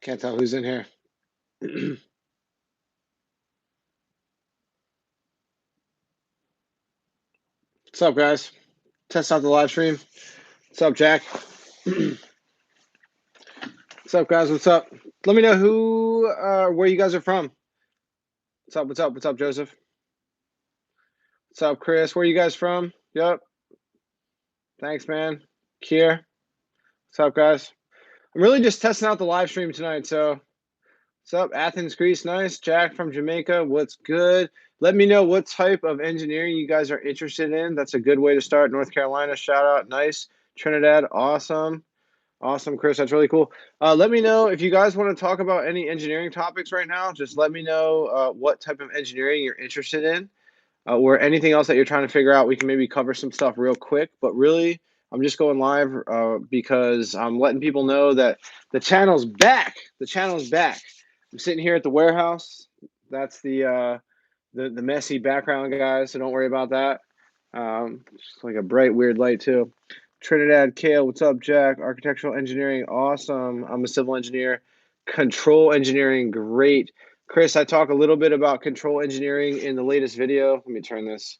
Can't tell who's in here. What's up, guys? Test out the live stream. What's up, Jack? What's up, guys? What's up? Let me know where you guys are from. What's up? What's up? What's up, Joseph? What's up, Chris? Where you guys from? Yep. Thanks, man. Kier. What's up, guys? I'm really just testing out the live stream tonight. So, what's up, Athens, Greece? Nice. Jack from Jamaica. What's good? Let me know what type of engineering you guys are interested in. That's a good way to start. North Carolina, shout out. Nice. Trinidad, awesome. Awesome, Chris. That's really cool. Let me know if you guys want to talk about any engineering topics right now. Just let me know what type of engineering you're interested in, or anything else that you're trying to figure out. We can maybe cover some stuff real quick. But really, I'm just going live because I'm letting people know that the channel's back. The channel's back. I'm sitting here at the warehouse. That's the messy background, guys. So don't worry about that. Just like a bright, weird light too. Trinidad, Kale, what's up, Jack? Architectural engineering, awesome. I'm a civil engineer. Control engineering, great. Chris, I talk a little bit about control engineering in the latest video. Let me turn this.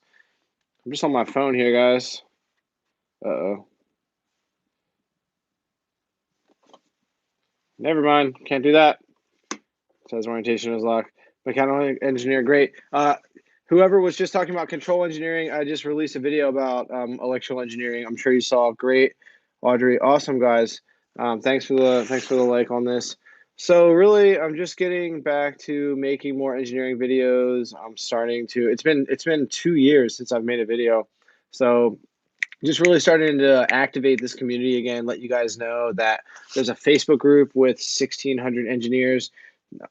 I'm just on my phone here, guys. Uh-oh. Never mind. Can't do that. It says orientation is locked. Mechanical engineer, great. Whoever was just talking about control engineering, I just released a video about electrical engineering. I'm sure you saw. Great, Audrey, awesome, guys. Thanks for the like on this. So really, I'm just getting back to making more engineering videos. I'm starting to. It's been 2 years since I've made a video, so just really starting to activate this community again. Let you guys know that there's a Facebook group with 1,600 engineers.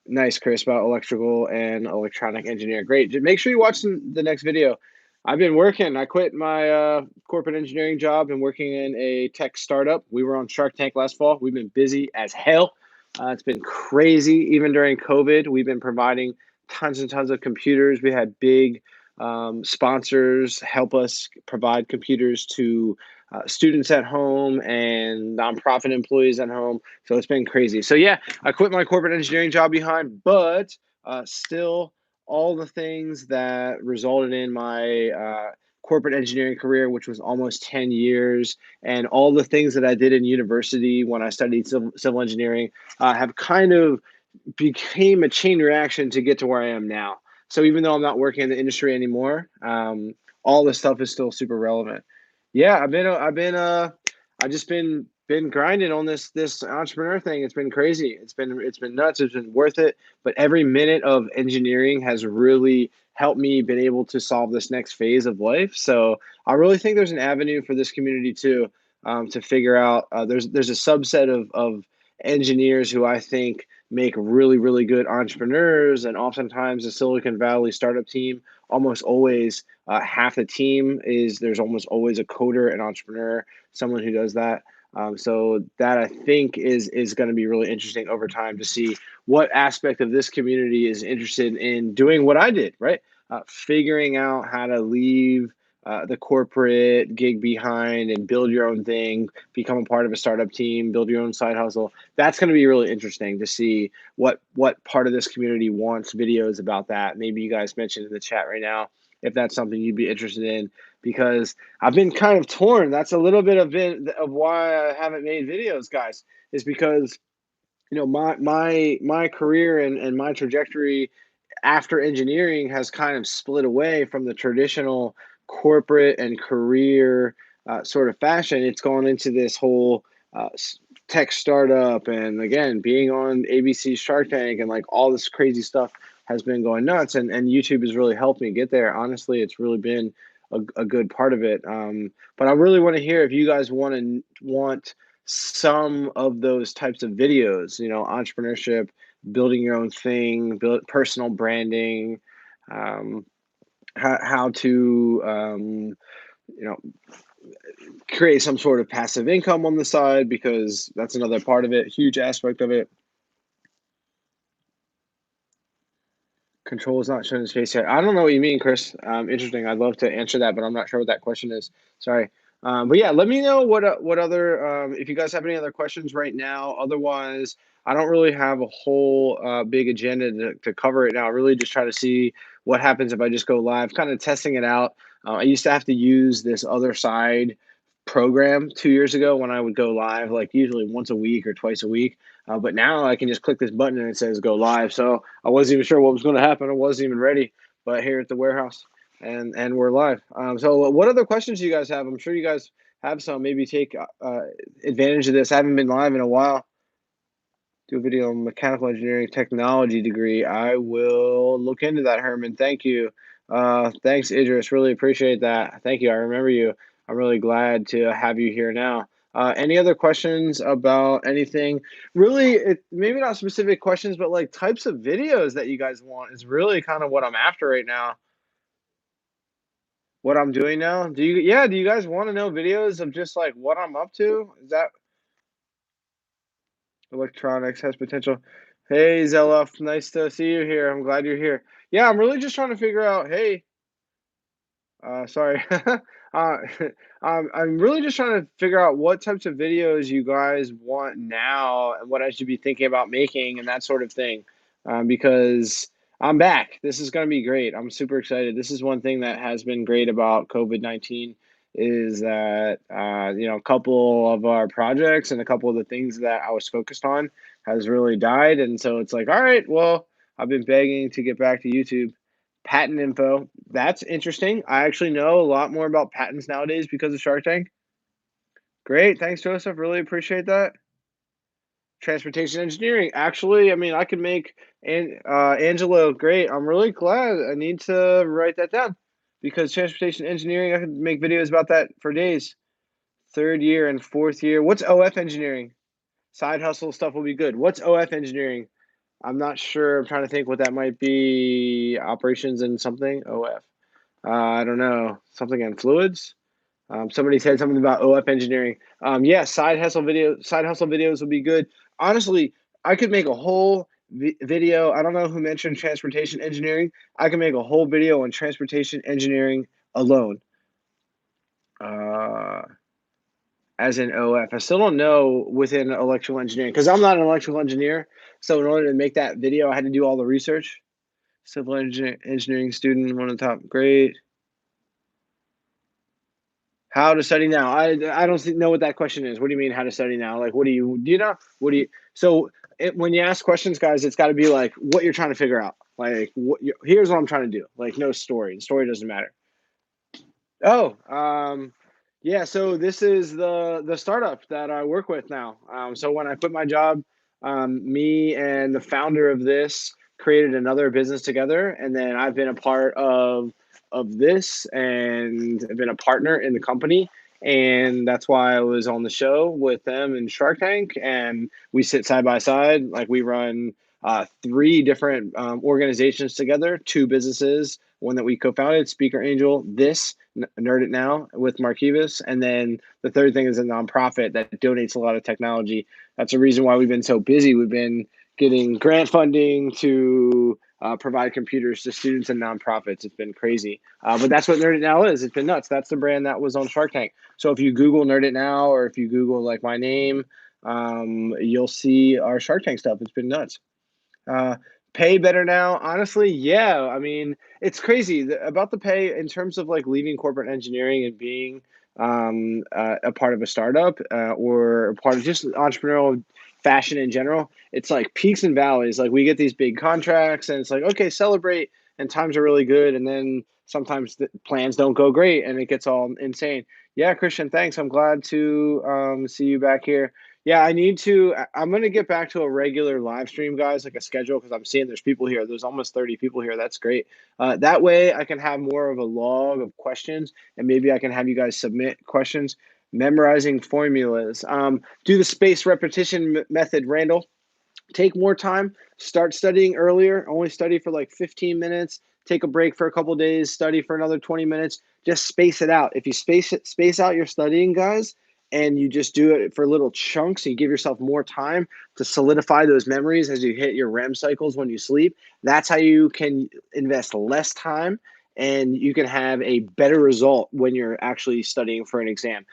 Nice, Chris, about electrical and electronic engineer. Great. Just make sure you watch the next video. I've been working. I quit my corporate engineering job and working in a tech startup. We were on Shark Tank last fall. We've been busy as hell. It's been crazy. Even during COVID, we've been providing tons and tons of computers. We had big sponsors help us provide computers to students at home and nonprofit employees at home. So it's been crazy. So yeah, I quit my corporate engineering job behind, but still all the things that resulted in my corporate engineering career, which was almost 10 years, and all the things that I did in university when I studied civil engineering have kind of became a chain reaction to get to where I am now. So even though I'm not working in the industry anymore, all this stuff is still super relevant. Yeah, I just been grinding on this entrepreneur thing. It's been crazy. It's been nuts. It's been worth it. But every minute of engineering has really helped me been able to solve this next phase of life. So I really think there's an avenue for this community too, to figure out. There's a subset of engineers who I think make really, really good entrepreneurs. And oftentimes the Silicon Valley startup team, almost always half the team there's almost always a coder, an entrepreneur, someone who does that. So that I think is going to be really interesting over time to see what aspect of this community is interested in doing what I did, right? Figuring out how to leave the corporate gig behind and build your own thing, become a part of a startup team, build your own side hustle. That's going to be really interesting to see what part of this community wants videos about that. Maybe you guys mentioned in the chat right now if that's something you'd be interested in, because I've been kind of torn. That's a little bit of why I haven't made videos, guys, is because my career and my trajectory after engineering has kind of split away from the traditional corporate and career sort of fashion. It's gone into this whole tech startup, and again, being on ABC Shark Tank and like all this crazy stuff has been going nuts. And YouTube has really helped me get there. Honestly, it's really been a good part of it. But I really want to hear if you guys want some of those types of videos, entrepreneurship, building your own thing, build personal branding, how to create some sort of passive income on the side, because that's another part of it, huge aspect of it. Control is not shown in space yet. I don't know what you mean, Chris. Interesting. I'd love to answer that, but I'm not sure what that question is. Sorry. But yeah, let me know what other if you guys have any other questions right now. Otherwise, I don't really have a whole big agenda to cover right now. I really just try to see what happens if I just go live, kind of testing it out. I used to have to use this other side program 2 years ago when I would go live, like usually once a week or twice a week. But now I can just click this button and it says go live. So I wasn't even sure what was going to happen. I wasn't even ready. But here at the warehouse, and we're live. So what other questions do you guys have? I'm sure you guys have some. Maybe take advantage of this. I haven't been live in a while. Do a video on mechanical engineering technology degree. I will look into that, Herman. Thank you. Thanks, Idris. Really appreciate that. Thank you. I remember you. I'm really glad to have you here now. Any other questions about anything? Really, maybe not specific questions, but like types of videos that you guys want is really kind of what I'm after right now. What I'm doing now? Do you guys wanna know videos of just, like, what I'm up to? Is that electronics has potential. Hey, Zeloff, nice to see you here. I'm glad you're here. Yeah, I'm really just trying to figure out, hey, sorry. I'm really just trying to figure out what types of videos you guys want now and what I should be thinking about making and that sort of thing. Because I'm back. This is going to be great. I'm super excited. This is one thing that has been great about COVID-19 is that, a couple of our projects and a couple of the things that I was focused on has really died. And so it's like, all right, well, I've been begging to get back to YouTube. Patent info. That's interesting. I actually know a lot more about patents nowadays because of Shark Tank. Great. Thanks, Joseph. Really appreciate that. Transportation engineering. Actually, I mean, I could make Angelo great. I'm really glad. I need to write that down because transportation engineering, I could make videos about that for days. Third year and fourth year. What's OF engineering? Side hustle stuff will be good. What's OF engineering? I'm not sure. I'm trying to think what that might be. Operations and something. OF. I don't know, something in fluids. Somebody said something about OF engineering. Yeah, side hustle videos would be good. Honestly, I could make a whole video. I don't know who mentioned transportation engineering. I can make a whole video on transportation engineering alone, uh, as in OF. I still don't know within electrical engineering because I'm not an electrical engineer. So in order to make that video, I had to do all the research. Civil engineering student, one of the top. Great. How to study now? I don't know what that question is. What do you mean how to study now? Like, do you know? What do you so when you ask questions, guys, it's got to be like what you're trying to figure out. Like, here's what I'm trying to do. Like, no story. The story doesn't matter. Oh, yeah. So this is the startup that I work with now. So when I quit my job, me and the founder of this created another business together, and then I've been a part of this and I've been a partner in the company. And that's why I was on the show with them in Shark Tank, and we sit side by side. Like we run three different organizations together, two businesses, one that we co-founded, Speaker Angel, this Nerd It Now with Marquivas, and then the third thing is a nonprofit that donates a lot of technology. That's the reason why we've been so busy. We've been getting grant funding to provide computers to students and nonprofits. It's been crazy, but that's what Nerd It Now is. It's been nuts. That's the brand that was on Shark Tank. So if you Google Nerd It Now, or if you Google like my name, you'll see our Shark Tank stuff. It's been nuts. Uh, Pay better now? Honestly, yeah. I mean, it's crazy about the pay in terms of like leaving corporate engineering and being a part of a startup or a part of just entrepreneurial fashion in general. It's like peaks and valleys. Like we get these big contracts, and it's like, okay, celebrate, and times are really good, and then sometimes the plans don't go great, and it gets all insane. Yeah, Christian, thanks. I'm glad to see you back here. Yeah, I need to. I'm gonna get back to a regular live stream, guys, like a schedule, because I'm seeing there's people here. There's almost 30 people here. That's great. That way, I can have more of a log of questions, and maybe I can have you guys submit questions. Memorizing formulas. Do the space repetition method, Randall. Take more time, start studying earlier, only study for like 15 minutes, take a break for a couple days, study for another 20 minutes, just space it out. If you space out your studying, guys, and you just do it for little chunks and you give yourself more time to solidify those memories as you hit your REM cycles when you sleep, that's how you can invest less time and you can have a better result when you're actually studying for an exam.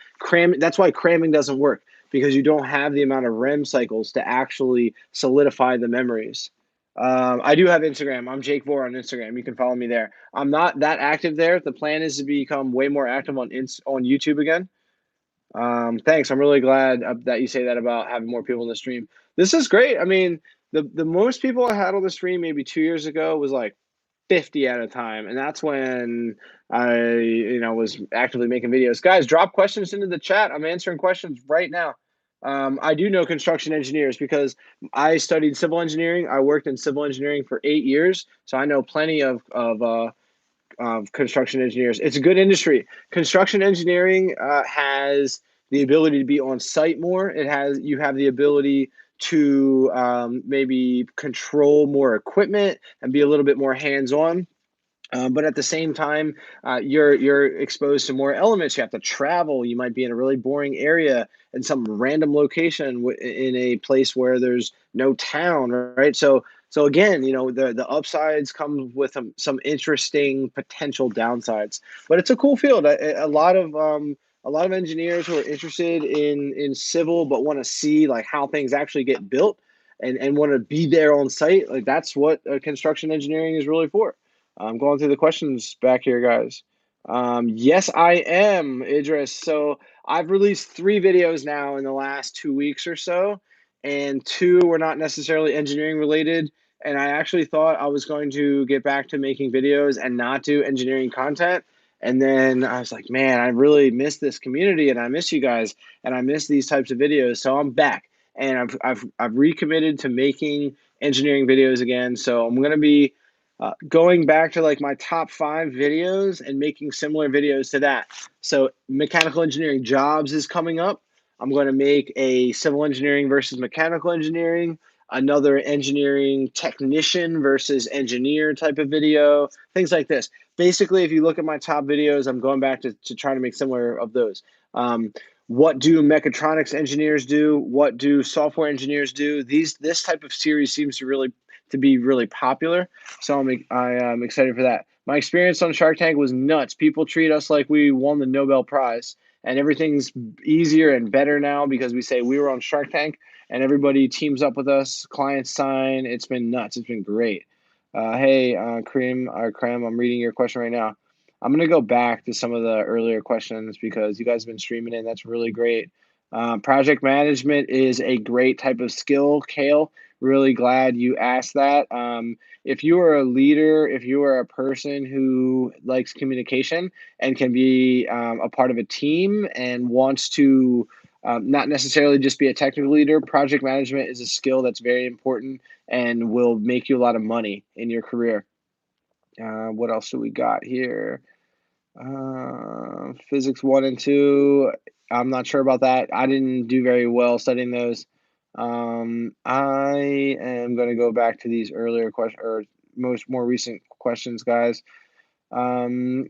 That's why cramming doesn't work, because you don't have the amount of REM cycles to actually solidify the memories. I do have Instagram. I'm Jake Vore on Instagram. You can follow me there. I'm not that active there. The plan is to become way more active on YouTube again. Thanks. I'm really glad that you say that about having more people in the stream. This is great. I mean, the most people I had on the stream maybe 2 years ago was like 50 at a time, and that's when I, was actively making videos. Guys, drop questions into the chat. I'm answering questions right now. I do know construction engineers because I studied civil engineering. I worked in civil engineering for 8 years, so I know plenty of construction engineers. It's a good industry. Construction engineering has the ability to be on site more. You have the ability to maybe control more equipment and be a little bit more hands-on. But at the same time, you're exposed to more elements. You have to travel. You might be in a really boring area in some random location in a place where there's no town, right? So again, the upsides come with some interesting potential downsides. But it's a cool field. A lot of engineers who are interested in civil but want to see like how things actually get built and want to be there on site. Like that's what construction engineering is really for. I'm going through the questions back here, guys. Yes, I am, Idris. So I've released 3 videos now in the last 2 weeks or so, and 2 were not necessarily engineering related. And I actually thought I was going to get back to making videos and not do engineering content. And then I was like, man, I really miss this community, and I miss you guys, and I miss these types of videos. So I'm back, and I've recommitted to making engineering videos again. So I'm gonna be going back to like my top 5 videos and making similar videos to that. So mechanical engineering jobs is coming up. I'm going to make a civil engineering versus mechanical engineering, another engineering technician versus engineer type of video, things like this. Basically, if you look at my top videos, I'm going back to try to make similar of those. What do mechatronics engineers do? What do software engineers do? This type of series seems to be really popular. So I'm excited for that. My experience on Shark Tank was nuts. People treat us like we won the Nobel Prize, and everything's easier and better now because we say we were on Shark Tank, and everybody teams up with us. Clients sign. It's been nuts. It's been great. Hey, Krem, I'm reading your question right now. I'm gonna go back to some of the earlier questions because you guys have been streaming in. That's really great. Project management is a great type of skill, Kale. Really glad you asked that. If you are a leader, if you are a person who likes communication and can be a part of a team and wants to not necessarily just be a technical leader, project management is a skill that's very important and will make you a lot of money in your career. What else do we got here? Physics 1 and 2. I'm not sure about that. I didn't do very well studying those. I am going to go back to these earlier questions or more recent questions, guys. So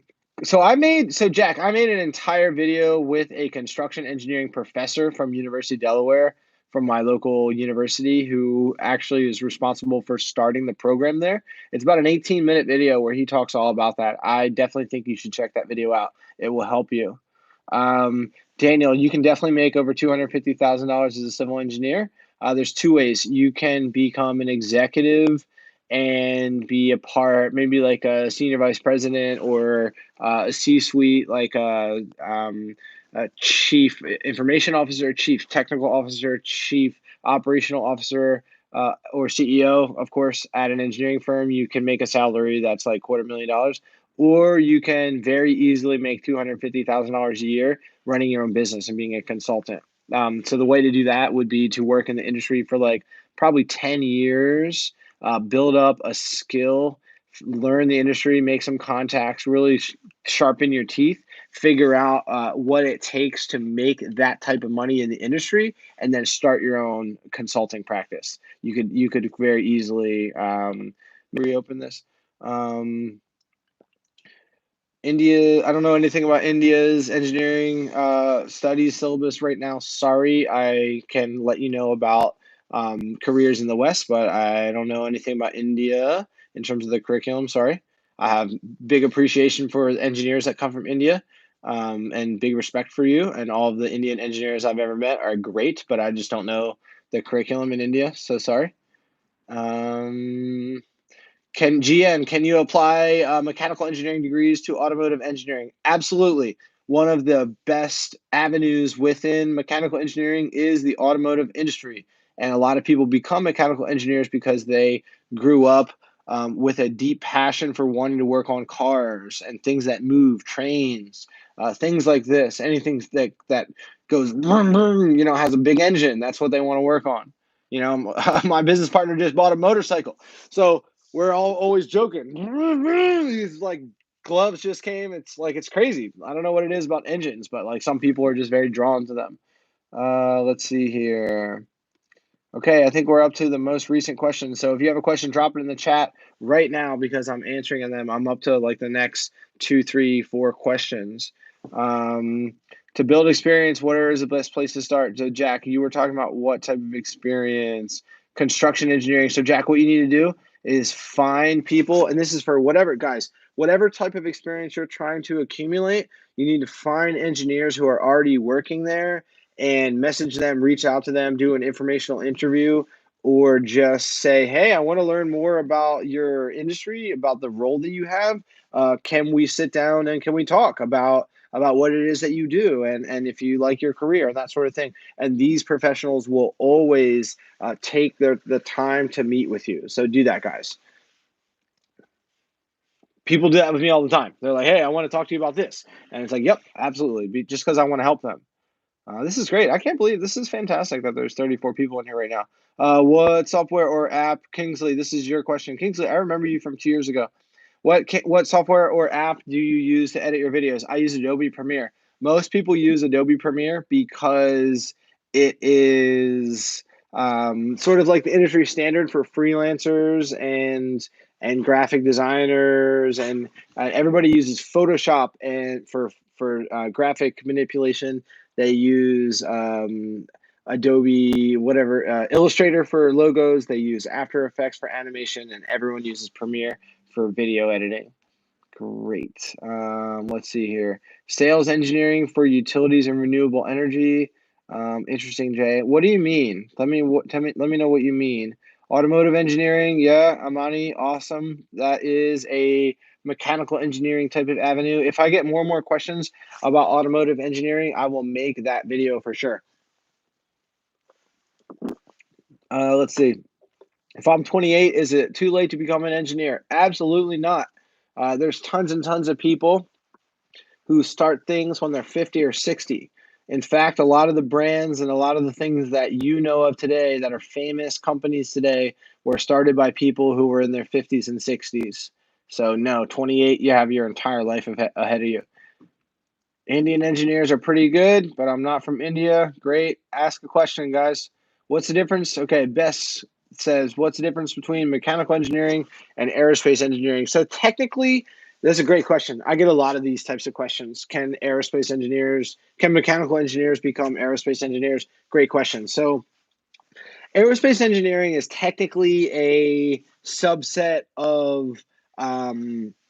Jack, I made an entire video with a construction engineering professor from University of Delaware, from my local university, who actually is responsible for starting the program there. It's about an 18-minute video where he talks all about that. I definitely think you should check that video out. It will help you. Daniel, you can definitely make over $250,000 as a civil engineer. There's 2 ways. You can become an executive and be a part, maybe like a senior vice president or a C-suite, like a chief information officer, chief technical officer, chief operational officer, or CEO, of course, at an engineering firm. You can make a salary that's like $250,000, or you can very easily make $250,000 a year running your own business and being a consultant. So the way to do that would be to work in the industry for like probably 10 years, build up a skill, learn the industry, make some contacts, really sharpen your teeth, figure out what it takes to make that type of money in the industry, and then start your own consulting practice. You could very easily reopen this. India, I don't know anything about India's engineering studies syllabus right now. Sorry, I can let you know about careers in the West, but I don't know anything about India in terms of the curriculum. Sorry. I have big appreciation for engineers that come from India, and big respect for you. And all of the Indian engineers I've ever met are great, but I just don't know the curriculum in India. So sorry. Um, can you apply mechanical engineering degrees to automotive engineering? Absolutely. One of the best avenues within mechanical engineering is the automotive industry. And a lot of people become mechanical engineers because they grew up with a deep passion for wanting to work on cars and things that move, trains, things like this. Anything that goes, vroom, vroom, has a big engine. That's what they want to work on. My business partner just bought a motorcycle. So we're all always joking. These like gloves just came. It's like it's crazy. I don't know what it is about engines, but like some people are just very drawn to them. Let's see here. Okay, I think we're up to the most recent question. So if you have a question, drop it in the chat right now because I'm answering them. I'm up to like the next 2, 3, 4 questions. Um, to build experience, where is the best place to start? So Jack, you were talking about what type of experience? Construction engineering. So Jack, what you need to do is find people, and this is for whatever, guys, whatever type of experience you're trying to accumulate, you need to find engineers who are already working there and message them, reach out to them, do an informational interview, or just say, hey, I want to learn more about your industry, about the role that you have. Can we sit down and can we talk about what it is that you do and if you like your career and that sort of thing? And these professionals will always take the time to meet with you. So do that, guys. People do that with me all the time. They're like, hey, I want to talk to you about this. And it's like, yep, absolutely. Just because I want to help them. This is great. I can't believe this is fantastic that there's 34 people in here right now. What software or app, Kingsley? This is your question, Kingsley. I remember you from 2 years ago. What software or app do you use to edit your videos? I use Adobe Premiere. Most people use Adobe Premiere because it is sort of like the industry standard for freelancers and graphic designers, and everybody uses Photoshop and for graphic manipulation. They use Adobe, whatever, Illustrator for logos. They use After Effects for animation, and everyone uses Premiere for video editing. Great. Let's see here. Sales engineering for utilities and renewable energy. Interesting, Jay. What do you mean? Let me know what you mean. Automotive engineering, yeah, Amani, awesome. That is a mechanical engineering type of avenue. If I get more and more questions about automotive engineering, I will make that video for sure. Let's see. If I'm 28, is it too late to become an engineer? Absolutely not. There's tons and tons of people who start things when they're 50 or 60. In fact, a lot of the brands and a lot of the things that you know of today that are famous companies today were started by people who were in their 50s and 60s. So no, 28, you have your entire life ahead of you. Indian engineers are pretty good, but I'm not from India. Great. Ask a question, guys. What's the difference? Okay, Bess says, what's the difference between mechanical engineering and aerospace engineering? So technically, that's a great question. I get a lot of these types of questions. Can mechanical engineers become aerospace engineers? Great question. So aerospace engineering is technically a subset of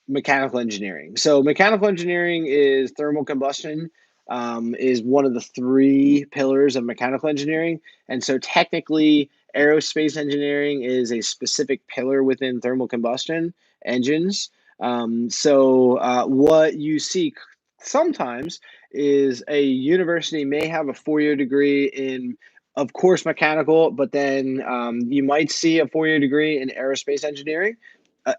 mechanical engineering. So mechanical engineering is thermal combustion, is one of the 3 pillars of mechanical engineering. And so technically, aerospace engineering is a specific pillar within thermal combustion engines. What you see sometimes is a university may have a 4-year degree in, of course, mechanical, but then you might see a 4-year degree in aerospace engineering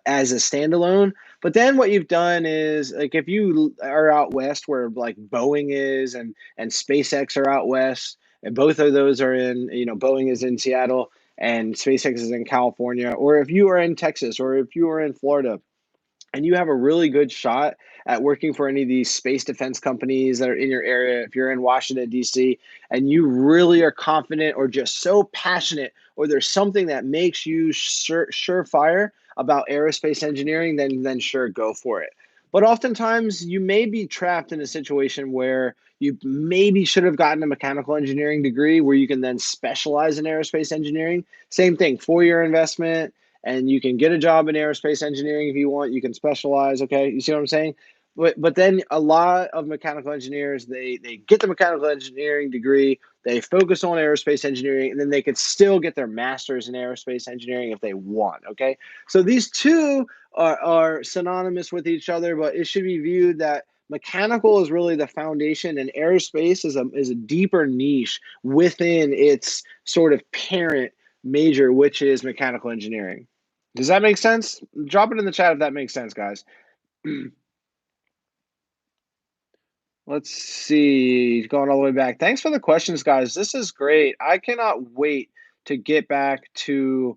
as a standalone. But then what you've done is, like, if you are out west where like Boeing is and SpaceX are out west, and both of those are in, Boeing is in Seattle and SpaceX is in California, or if you are in Texas or if you are in Florida, and you have a really good shot at working for any of these space defense companies that are in your area, if you're in Washington, D.C., and you really are confident or just so passionate, or there's something that makes you surefire about aerospace engineering, then sure, go for it. But oftentimes you may be trapped in a situation where you maybe should have gotten a mechanical engineering degree where you can then specialize in aerospace engineering. Same thing, 4-year investment, and you can get a job in aerospace engineering if you want. You can specialize. Okay, you see what I'm saying? But then a lot of mechanical engineers, they get the mechanical engineering degree, they focus on aerospace engineering, and then they could still get their master's in aerospace engineering if they want. Okay, so these two are synonymous with each other, but it should be viewed that mechanical is really the foundation, and aerospace is a deeper niche within its sort of parent major, which is mechanical engineering. Does that make sense? Drop it in the chat if that makes sense, guys. Let's see, going all the way back. Thanks for the questions, guys. This is great. I cannot wait to get back to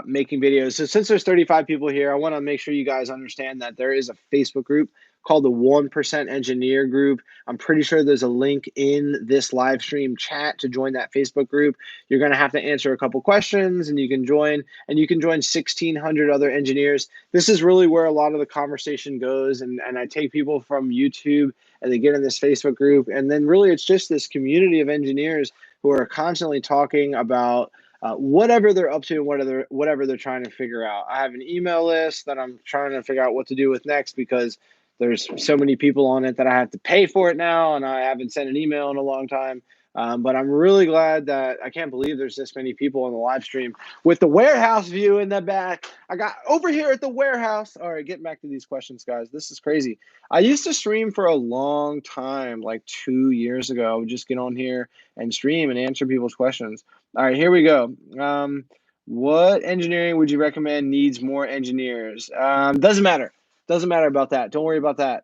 making videos. So since there's 35 people here, I want to make sure you guys understand that there is a Facebook group called the 1% Engineer Group. I'm pretty sure there's a link in this live stream chat to join that Facebook group. You're going to have to answer a couple questions and you can join, 1,600 other engineers. This is really where a lot of the conversation goes. And I take people from YouTube and they get in this Facebook group. And then really it's just this community of engineers who are constantly talking about whatever they're up to and whatever they're trying to figure out. I have an email list that I'm trying to figure out what to do with next because there's so many people on it that I have to pay for it now, and I haven't sent an email in a long time. But I'm really glad that I can't believe there's this many people on the live stream with the warehouse view in the back. I got over here at the warehouse. All right, getting back to these questions, guys. This is crazy. I used to stream for a long time, like 2 years ago. I would just get on here and stream and answer people's questions. All right, here we go. What engineering would you recommend needs more engineers? Doesn't matter. Doesn't matter about that. Don't worry about that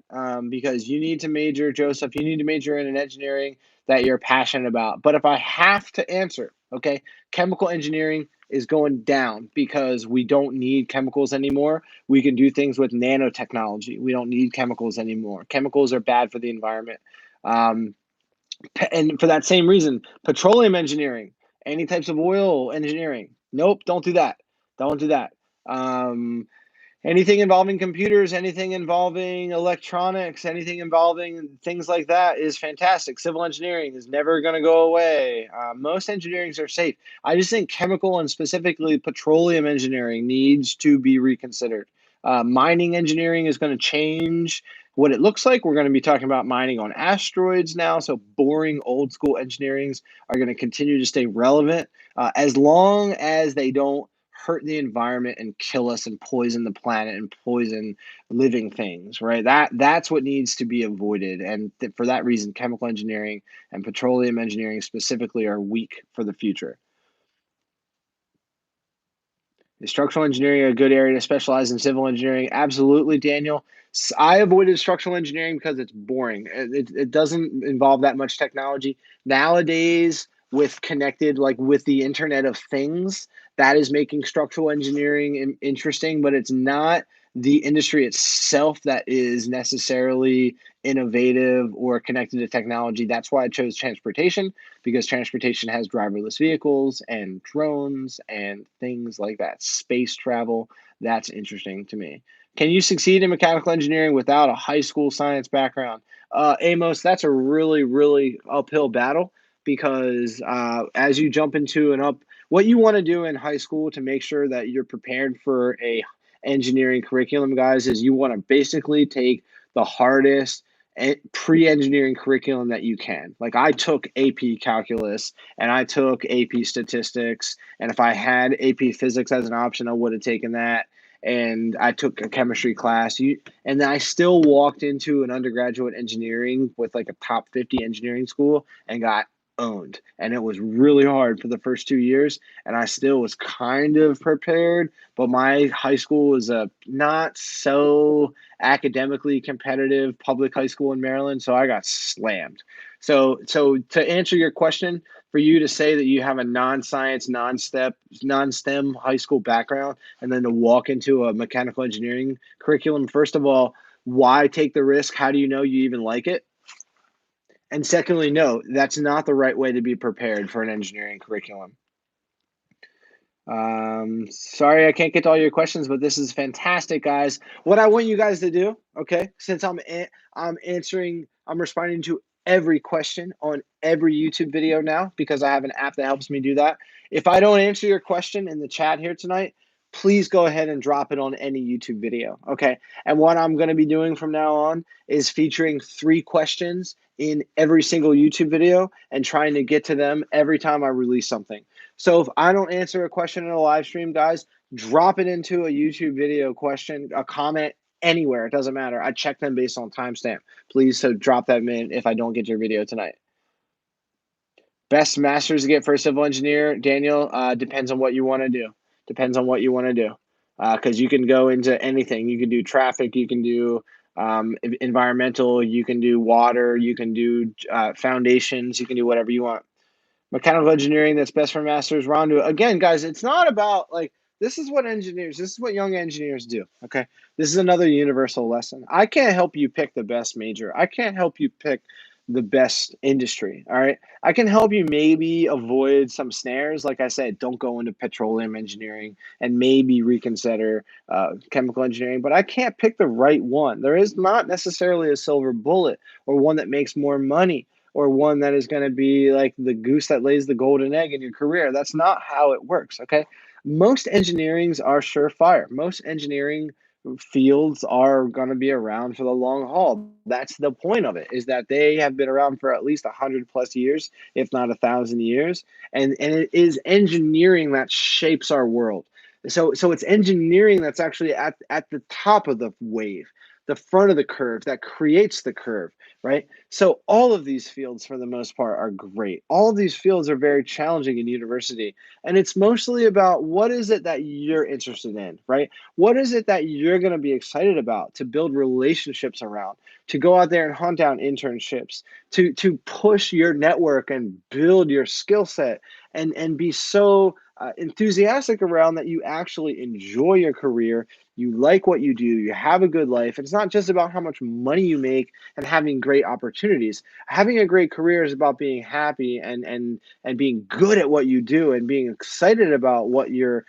because you need to major, Joseph, you need to major in an engineering that you're passionate about. But if I have to answer, okay, chemical engineering is going down because we don't need chemicals anymore. We can do things with nanotechnology. We don't need chemicals anymore. Chemicals are bad for the environment. Um, and for that same reason, petroleum engineering, any types of oil engineering, nope, don't do that. Don't do that. Um, Anything involving computers, anything involving electronics, anything involving things like that is fantastic. Civil engineering is never going to go away. Most engineerings are safe. I just think chemical and specifically petroleum engineering needs to be reconsidered. Mining engineering is going to change what it looks like. We're going to be talking about mining on asteroids now. So boring old school engineerings are going to continue to stay relevant as long as they don't hurt the environment and kill us and poison the planet and poison living things, right? That's what needs to be avoided. And for that reason, chemical engineering and petroleum engineering specifically are weak for the future. Is structural engineering a good area to specialize in civil engineering? Absolutely, Daniel. I avoided structural engineering because it's boring. It doesn't involve that much technology. Nowadays, with connected, like with the Internet of Things, that is making structural engineering interesting, but it's not the industry itself that is necessarily innovative or connected to technology. That's why I chose transportation, because transportation has driverless vehicles and drones and things like that. Space travel, that's interesting to me. Can you succeed in mechanical engineering without a high school science background? Amos, that's a really, really uphill battle because as you jump into what you want to do in high school to make sure that you're prepared for a engineering curriculum, guys, is you want to basically take the hardest pre-engineering curriculum that you can. Like I took AP calculus and I took AP statistics, and if I had AP physics as an option, I would have taken that. And I took a chemistry class. And then I still walked into an undergraduate engineering with like a top 50 engineering school and got owned. And it was really hard for the first 2 years. And I still was kind of prepared, but my high school was a not so academically competitive public high school in Maryland, so I got slammed. So to answer your question, for you to say that you have a non-science, non-STEM high school background, and then to walk into a mechanical engineering curriculum, first of all, why take the risk? How do you know you even like it? And secondly, no, that's not the right way to be prepared for an engineering curriculum. Sorry I can't get to all your questions, but this is fantastic, guys. What I want you guys to do, okay, since I'm responding to every question on every YouTube video now because I have an app that helps me do that. If I don't answer your question in the chat here tonight, please go ahead and drop it on any YouTube video, okay? And what I'm going to be doing from now on is featuring 3 questions in every single YouTube video and trying to get to them every time I release something. So if I don't answer a question in a live stream, guys, drop it into a YouTube video question, a comment anywhere. It doesn't matter. I check them based on timestamp. Please, so drop that in if I don't get your video tonight. Best masters to get for a civil engineer, Daniel, depends on what you want to do. Depends on what you want to do. Because you can go into anything. You can do traffic, you can do environmental, you can do water, you can do foundations, you can do whatever you want. Mechanical engineering that's best for masters, Rondo. Again, guys, it's not about like, this is what young engineers do, okay? This is another universal lesson. I can't help you pick the best major. I can't help you pick the best industry, all right? I can help you maybe avoid some snares. Like I said, don't go into petroleum engineering and maybe reconsider chemical engineering, but I can't pick the right one. There is not necessarily a silver bullet or one that makes more money or one that is going to be like the goose that lays the golden egg in your career. That's not how it works, okay? Most engineerings are surefire. Most engineering fields are going to be around for the long haul. That's the point of it, is that they have been around for at least 100 plus years, if not 1,000 years. And it is engineering that shapes our world. So it's engineering that's actually at the top of the wave, the front of the curve that creates the curve, right? So all of these fields, for the most part, are great. All of these fields are very challenging in university. And it's mostly about what is it that you're interested in, right? What is it that you're going to be excited about to build relationships around, to go out there and hunt down internships, to push your network and build your skill set and be so enthusiastic around that you actually enjoy your career, you like what you do, you have a good life. It's not just about how much money you make and having great opportunities. Having a great career is about being happy and being good at what you do and being excited about what your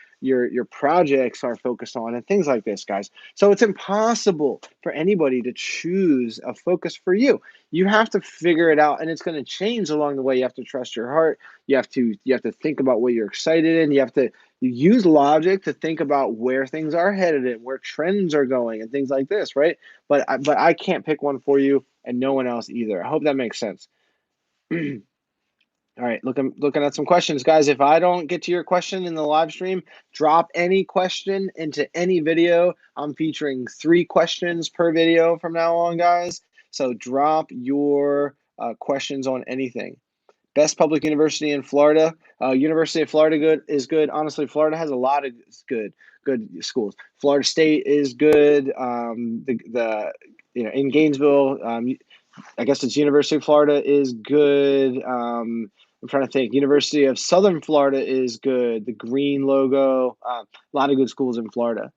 projects are focused on and things like this, guys. So it's impossible for anybody to choose a focus for you. You have to figure it out, and it's going to change along the way. You have to trust your heart. You have to think about what you're excited in. You have to use logic to think about where things are headed and where trends are going and things like this, right? But I can't pick one for you, and no one else either. I hope that makes sense. All right, looking at some questions, guys. If I don't get to your question in the live stream, drop any question into any video. I'm featuring 3 questions per video from now on, guys. So drop your questions on anything. Best public university in Florida. University of Florida is good. Honestly, Florida has a lot of good schools. Florida State is good. In Gainesville, I guess it's University of Florida is good. I'm trying to think. University of Southern Florida is good. The green logo. A lot of good schools in Florida.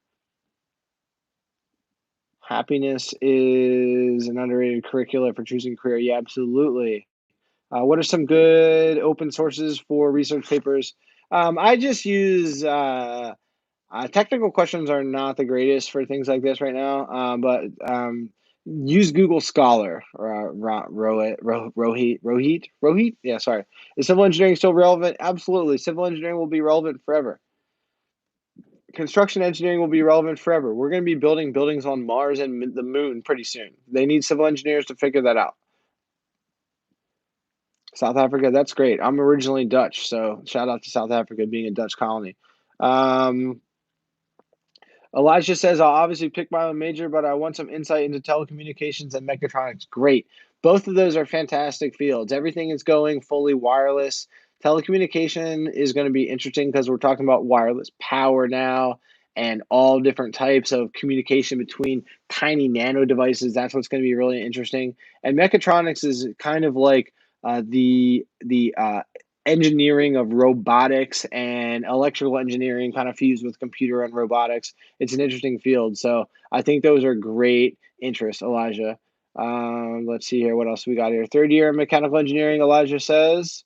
Happiness is an underrated curricula for choosing a career. Yeah, absolutely. What are some good open sources for research papers? I just use technical questions are not the greatest for things like this right now, but use Google Scholar or Rohit. Yeah, sorry. Is civil engineering still relevant? Absolutely. Civil engineering will be relevant forever. Construction engineering will be relevant forever. We're going to be building buildings on Mars and the moon pretty soon. They need civil engineers to figure that out. South Africa, that's great. I'm originally Dutch, so shout out to South Africa being a Dutch colony. Elijah says, I'll obviously pick my own major, but I want some insight into telecommunications and mechatronics. Great. Both of those are fantastic fields. Everything is going fully wireless. Telecommunication is going to be interesting because we're talking about wireless power now and all different types of communication between tiny nano devices. That's what's going to be really interesting. And mechatronics is kind of like the engineering of robotics and electrical engineering kind of fused with computer and robotics. It's an interesting field. So I think those are great interests, Elijah. Let's see here. What else we got here? 3rd year in mechanical engineering, Elijah says.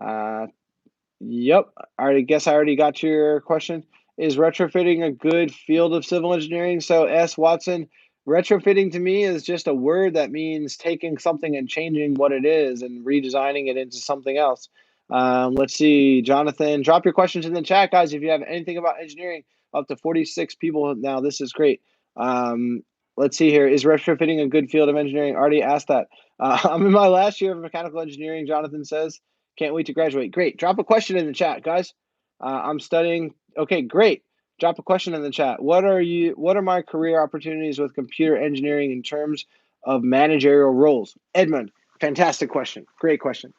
Yep. I guess I already got your question. Is retrofitting a good field of civil engineering? So S. Watson, retrofitting to me is just a word that means taking something and changing what it is and redesigning it into something else. Let's see, Jonathan, drop your questions in the chat, guys. If you have anything about engineering, up to 46 people now. This is great. Let's see here. Is retrofitting a good field of engineering? Already asked that. I'm in my last year of mechanical engineering, Jonathan says. Can't wait to graduate. Great. Drop a question in the chat, guys. I'm studying. Okay, great. Drop a question in the chat. What are my career opportunities with computer engineering in terms of managerial roles? Edmund, fantastic question. Great question.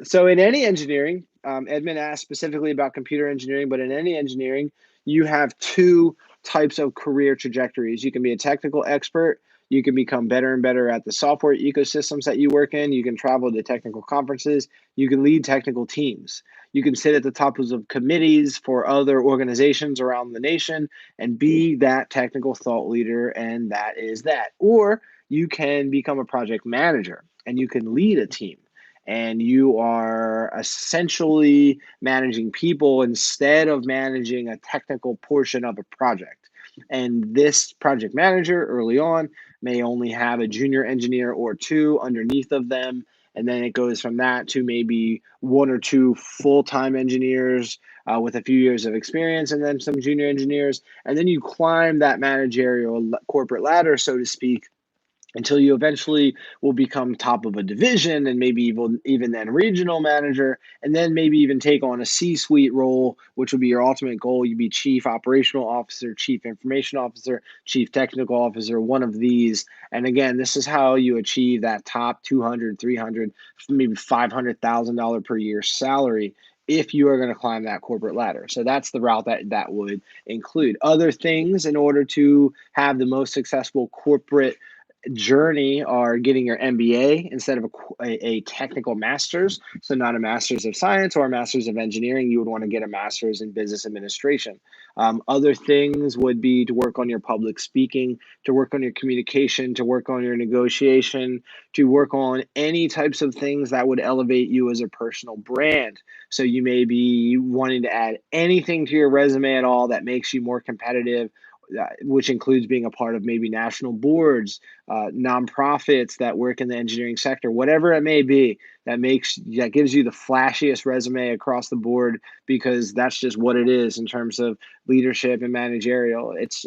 So in any engineering, Edmund asked specifically about computer engineering, but in any engineering, you have two types of career trajectories. You can be a technical expert. You can become better and better at the software ecosystems that you work in. You can travel to technical conferences. You can lead technical teams. You can sit at the tops of committees for other organizations around the nation and be that technical thought leader, and that is that. Or you can become a project manager and you can lead a team and you are essentially managing people instead of managing a technical portion of a project. And this project manager early on may only have a junior engineer or two underneath of them. And then it goes from that to maybe one or two full-time engineers with a few years of experience, and then some junior engineers. And then you climb that managerial corporate ladder, so to speak, until you eventually will become top of a division and maybe even then regional manager, and then maybe even take on a C-suite role, which would be your ultimate goal. You'd be chief operational officer, chief information officer, chief technical officer, one of these. And again, this is how you achieve that top 200, 300, maybe $500,000 per year salary if you are going to climb that corporate ladder. So that's the route that would include. Other things in order to have the most successful corporate journey are getting your MBA instead of a technical master's. So not a master's of science or a master's of engineering. You would want to get a master's in business administration. Other things would be to work on your public speaking, to work on your communication, to work on your negotiation, to work on any types of things that would elevate you as a personal brand. So you may be wanting to add anything to your resume at all that makes you more competitive, which includes being a part of maybe national boards, nonprofits that work in the engineering sector, whatever it may be, that gives you the flashiest resume across the board, because that's just what it is in terms of leadership and managerial. It's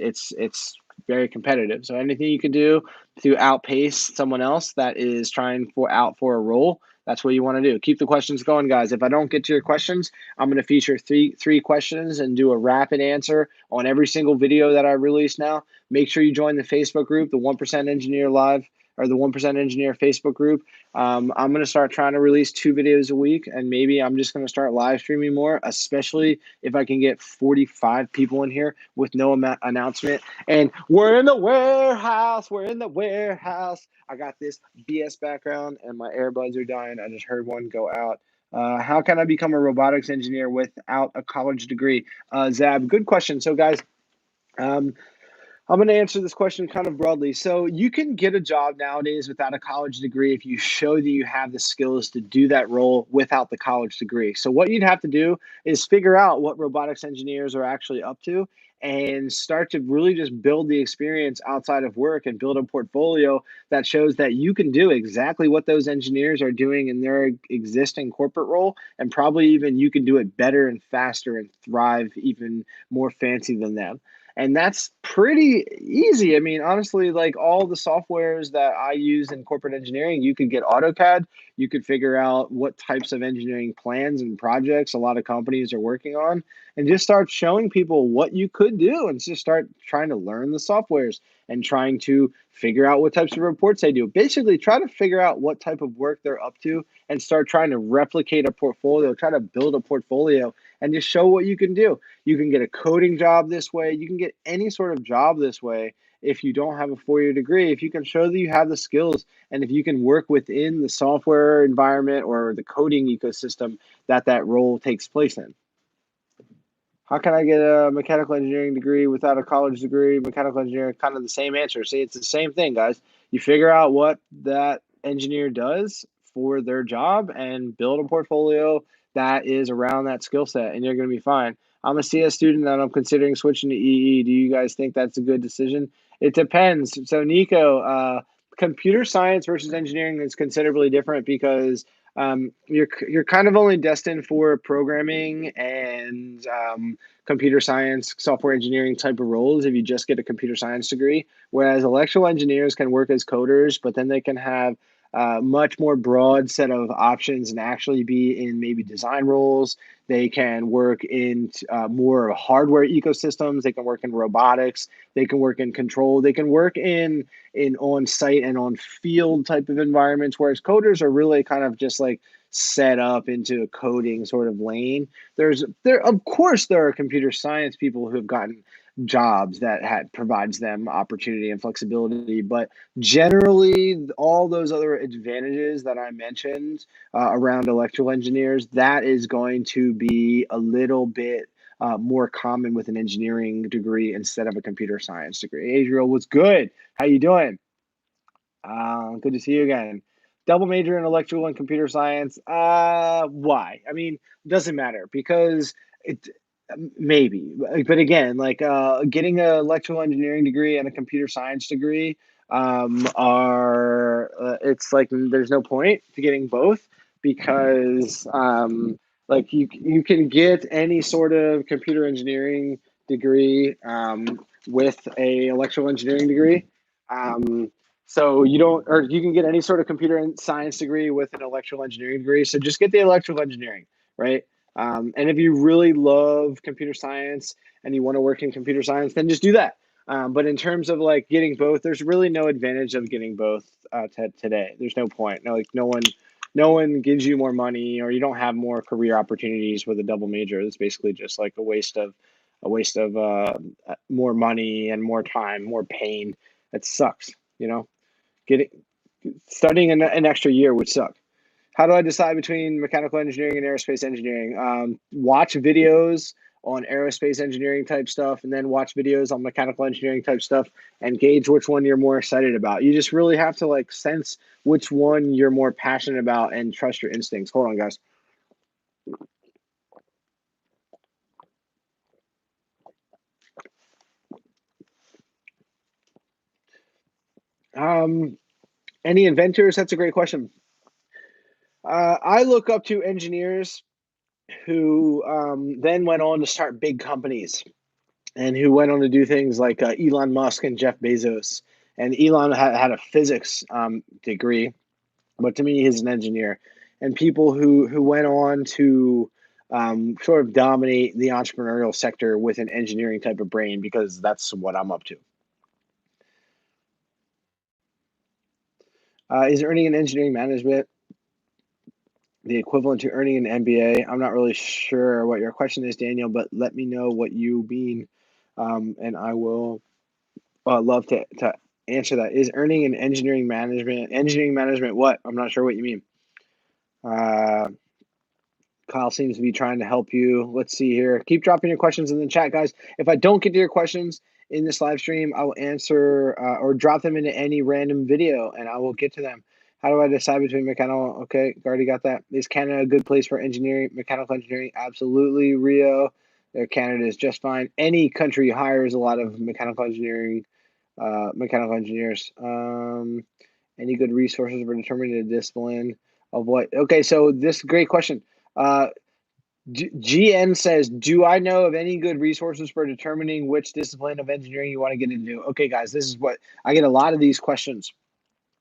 very competitive. So anything you can do to outpace someone else that is trying for a role, that's what you want to do. Keep the questions going, guys. If I don't get to your questions, I'm going to feature three questions and do a rapid answer on every single video that I release now. Make sure you join the Facebook group, the 1% Engineer Live, or the 1% Engineer Facebook group. I'm going to start trying to release 2 videos a week, and maybe I'm just going to start live streaming more, especially if I can get 45 people in here with no announcement. And we're in the warehouse. We're in the warehouse. I got this BS background, and my earbuds are dying. I just heard one go out. How can I become a robotics engineer without a college degree? Zab, good question. So, guys, I'm going to answer this question kind of broadly. So you can get a job nowadays without a college degree if you show that you have the skills to do that role without the college degree. So what you'd have to do is figure out what robotics engineers are actually up to and start to really just build the experience outside of work and build a portfolio that shows that you can do exactly what those engineers are doing in their existing corporate role, and probably even you can do it better and faster and thrive even more fancy than them. And that's pretty easy. I mean, honestly, like all the softwares that I use in corporate engineering, you could get AutoCAD, you could figure out what types of engineering plans and projects a lot of companies are working on, and just start showing people what you could do and just start trying to learn the softwares and trying to figure out what types of reports they do. Basically, try to figure out what type of work they're up to and start trying to replicate a portfolio, try to build a portfolio and just show what you can do. You can get a coding job this way. You can get any sort of job this way if you don't have a 4-year degree. If you can show that you have the skills, and if you can work within the software environment or the coding ecosystem that role takes place in. How can I get a mechanical engineering degree without a college degree? Mechanical engineering, kind of the same answer. See, it's the same thing, guys. You figure out what that engineer does for their job and build a portfolio that is around that skill set, and you're going to be fine. I'm a CS student and I'm considering switching to EE. Do you guys think that's a good decision? It depends. So, Nico, computer science versus engineering is considerably different because you're kind of only destined for programming and computer science, software engineering type of roles if you just get a computer science degree. Whereas electrical engineers can work as coders, but then they can have much more broad set of options and actually be in maybe design roles. They can work in more hardware ecosystems. They can work in robotics. They can work in control. They can work in on site and on field type of environments. Whereas coders are really kind of just like set up into a coding sort of lane. There of course there are computer science people who have gotten jobs that provides them opportunity and flexibility, but generally all those other advantages that I mentioned around electrical engineers, that is going to be a little bit more common with an engineering degree instead of a computer science degree. Adriel, what's good? How you doing? Good to see you again. Double major in electrical and computer science. Why? I mean, doesn't matter because it maybe, but again, like getting an electrical engineering degree and a computer science degree are it's like there's no point to getting both because like you can get any sort of computer engineering degree with a electrical engineering degree. Um, so you don't, or you can get any sort of computer science degree with an electrical engineering degree. So just get the electrical engineering, right? And if you really love computer science and you want to work in computer science, then just do that. But in terms of like getting both, there's really no advantage of getting both today. There's no point. No, like no one gives you more money, or you don't have more career opportunities with a double major. It's basically just like a waste of more money and more time, more pain. It sucks, you know. Getting Studying an extra year would suck. How do I decide between mechanical engineering and aerospace engineering? Watch videos on aerospace engineering type stuff, and then watch videos on mechanical engineering type stuff, and gauge which one you're more excited about. You just really have to like sense which one you're more passionate about and trust your instincts. Hold on, guys. Um, any inventors? That's a great question. I look up to engineers who then went on to start big companies and who went on to do things like Elon Musk and Jeff Bezos. And Elon had a physics degree, but to me, he's an engineer. And people who went on to sort of dominate the entrepreneurial sector with an engineering type of brain, because that's what I'm up to. Is earning an engineering management the equivalent to earning an MBA? I'm not really sure what your question is, Daniel, but let me know what you mean, and I will love to answer that. Is earning an engineering management what? I'm not sure what you mean. Uh, Kyle seems to be trying to help you. Let's see here. Keep dropping your questions in the chat, guys. If I don't get to your questions in this live stream, I will answer or drop them into any random video, and I will get to them. How do I decide between mechanical? Okay, already got that. Is Canada a good place for engineering, mechanical engineering? Absolutely, Rio. Canada is just fine. Any country hires a lot of mechanical engineers. Any good resources for determining the discipline of what? Okay, so this is a great question. GN says, do I know of any good resources for determining which discipline of engineering you want to get into? Okay, guys, this is what I get a lot of these questions.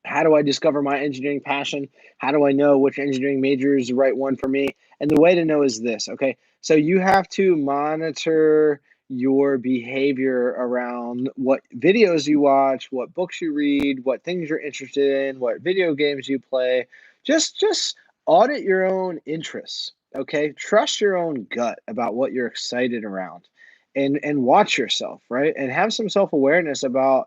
How do I discover my engineering passion? How do I know which engineering major is the right one for me? And the way to know is this, okay? So you have to monitor your behavior around what videos you watch, what books you read, what things you're interested in, what video games you play. Just audit your own interests, okay? Trust your own gut about what you're excited around and watch yourself, right? And have some self-awareness about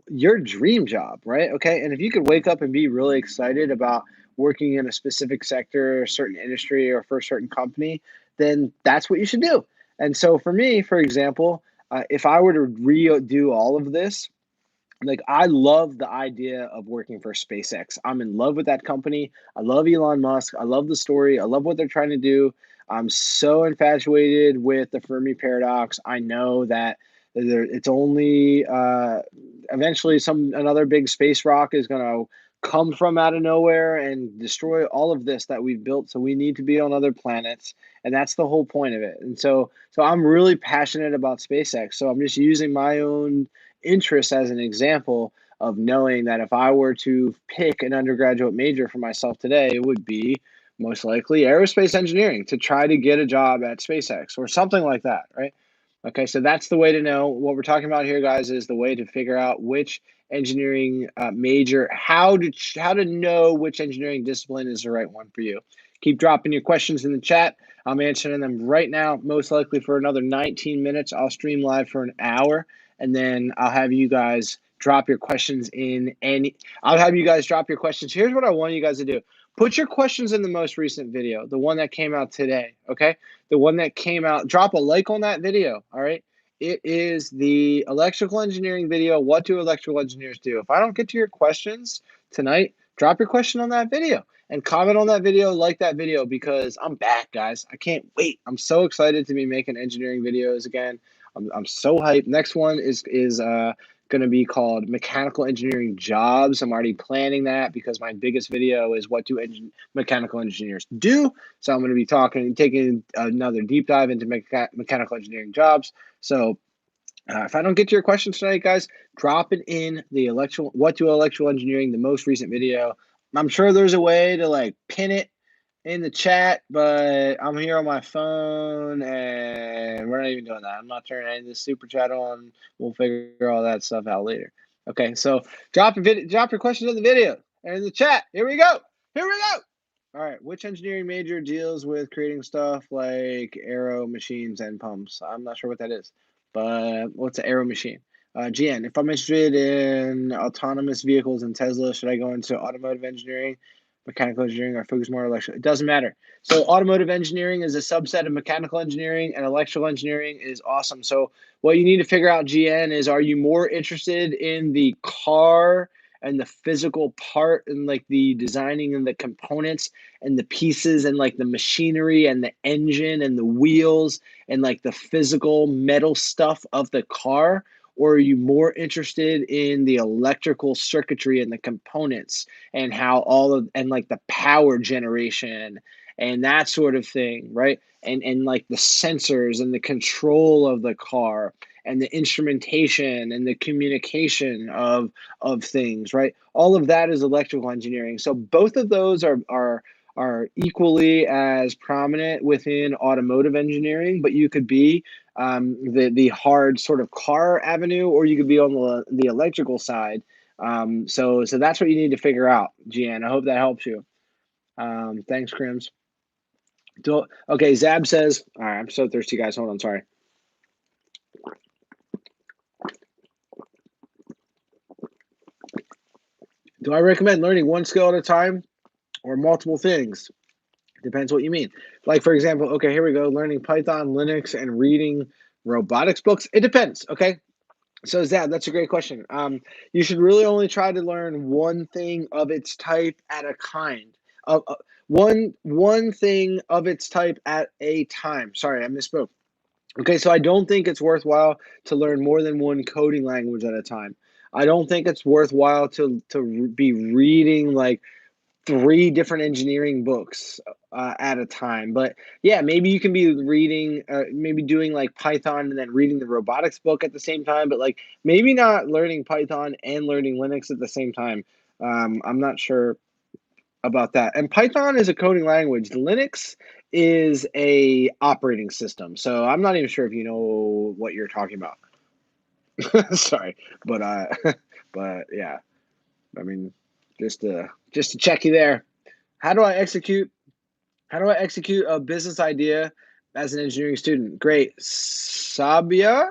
your dream job, right? Okay. And if you could wake up and be really excited about working in a specific sector, a certain industry, or for a certain company, then that's what you should do. And so for me, for example, if I were to redo all of this, like I love the idea of working for SpaceX. I'm in love with that company. I love Elon Musk. I love the story. I love what they're trying to do. I'm so infatuated with the Fermi paradox. I know that it's only eventually another big space rock is going to come from out of nowhere and destroy all of this that we've built. So we need to be on other planets, and that's the whole point of it. And so I'm really passionate about SpaceX. So I'm just using my own interest as an example of knowing that if I were to pick an undergraduate major for myself today, it would be most likely aerospace engineering to try to get a job at SpaceX or something like that, right? Okay, so that's the way to know. What we're talking about here, guys, is the way to figure out which engineering major, how to know which engineering discipline is the right one for you. Keep dropping your questions in the chat. I'm answering them right now, most likely for another 19 minutes. I'll stream live for an hour, and then I'll have you guys drop your questions in any. I'll have you guys drop your questions. Here's what I want you guys to do. Put your questions in the most recent video, the one that came out today, okay? The one that came out, drop a like on that video, all right? It is the electrical engineering video. What do electrical engineers do? If I don't get to your questions tonight, drop your question on that video and comment on that video, like that video, because I'm back, guys. I can't wait. I'm so excited to be making engineering videos again. I'm so hyped. Next one is going to be called Mechanical Engineering Jobs. I'm already planning that because my biggest video is what do mechanical engineers do. So I'm going to be taking another deep dive into mechanical engineering jobs. So if I don't get to your questions tonight, guys, drop it in the what do electrical engineering, the most recent video. I'm sure there's a way to like pin it in the chat, but I'm here on my phone and we're not even doing that. I'm not turning any of this super chat on. We'll figure all that stuff out later. Okay, so drop your questions in the video and in the chat. Here we go. Here we go. All right, which engineering major deals with creating stuff like aero machines and pumps? I'm not sure what that is, but what's an aero machine? GN, if I'm interested in autonomous vehicles and Tesla, should I go into automotive engineering, mechanical engineering, or focus more on electrical? It doesn't matter. So automotive engineering is a subset of mechanical engineering, and electrical engineering is awesome. So what you need to figure out, GN, is are you more interested in the car and the physical part and like the designing and the components and the pieces and like the machinery and the engine and the wheels and like the physical metal stuff of the car? Or are you more interested in the electrical circuitry and the components and how and like the power generation and that sort of thing, right? And like the sensors and the control of the car and the instrumentation and the communication of things, right? All of that is electrical engineering. So both of those are equally as prominent within automotive engineering, but you could be the hard sort of car avenue, or you could be on the electrical side. So that's what you need to figure out, Gian. I hope that helps you. Thanks, Crims. Okay, Zab says, all right, I'm so thirsty, guys. Hold on, sorry. Do I recommend learning one skill at a time or multiple things? Depends what you mean. Like, for example, okay, here we go, learning Python, Linux, and reading robotics books. It depends, okay? So Zab, that's a great question. You should really only try to learn one thing of its type at a kind. One thing of its type at a time. Sorry, I misspoke. Okay, so I don't think it's worthwhile to learn more than one coding language at a time. I don't think it's worthwhile to be reading like 3 different engineering books at a time. But yeah, maybe you can be reading, maybe doing like Python and then reading the robotics book at the same time, but like maybe not learning Python and learning Linux at the same time. I'm not sure about that. And Python is a coding language. Linux is a operating system. So I'm not even sure if you know what you're talking about. Sorry, but but yeah, I mean, just to check you there. How do I execute a business idea as an engineering student? Great. Sabia.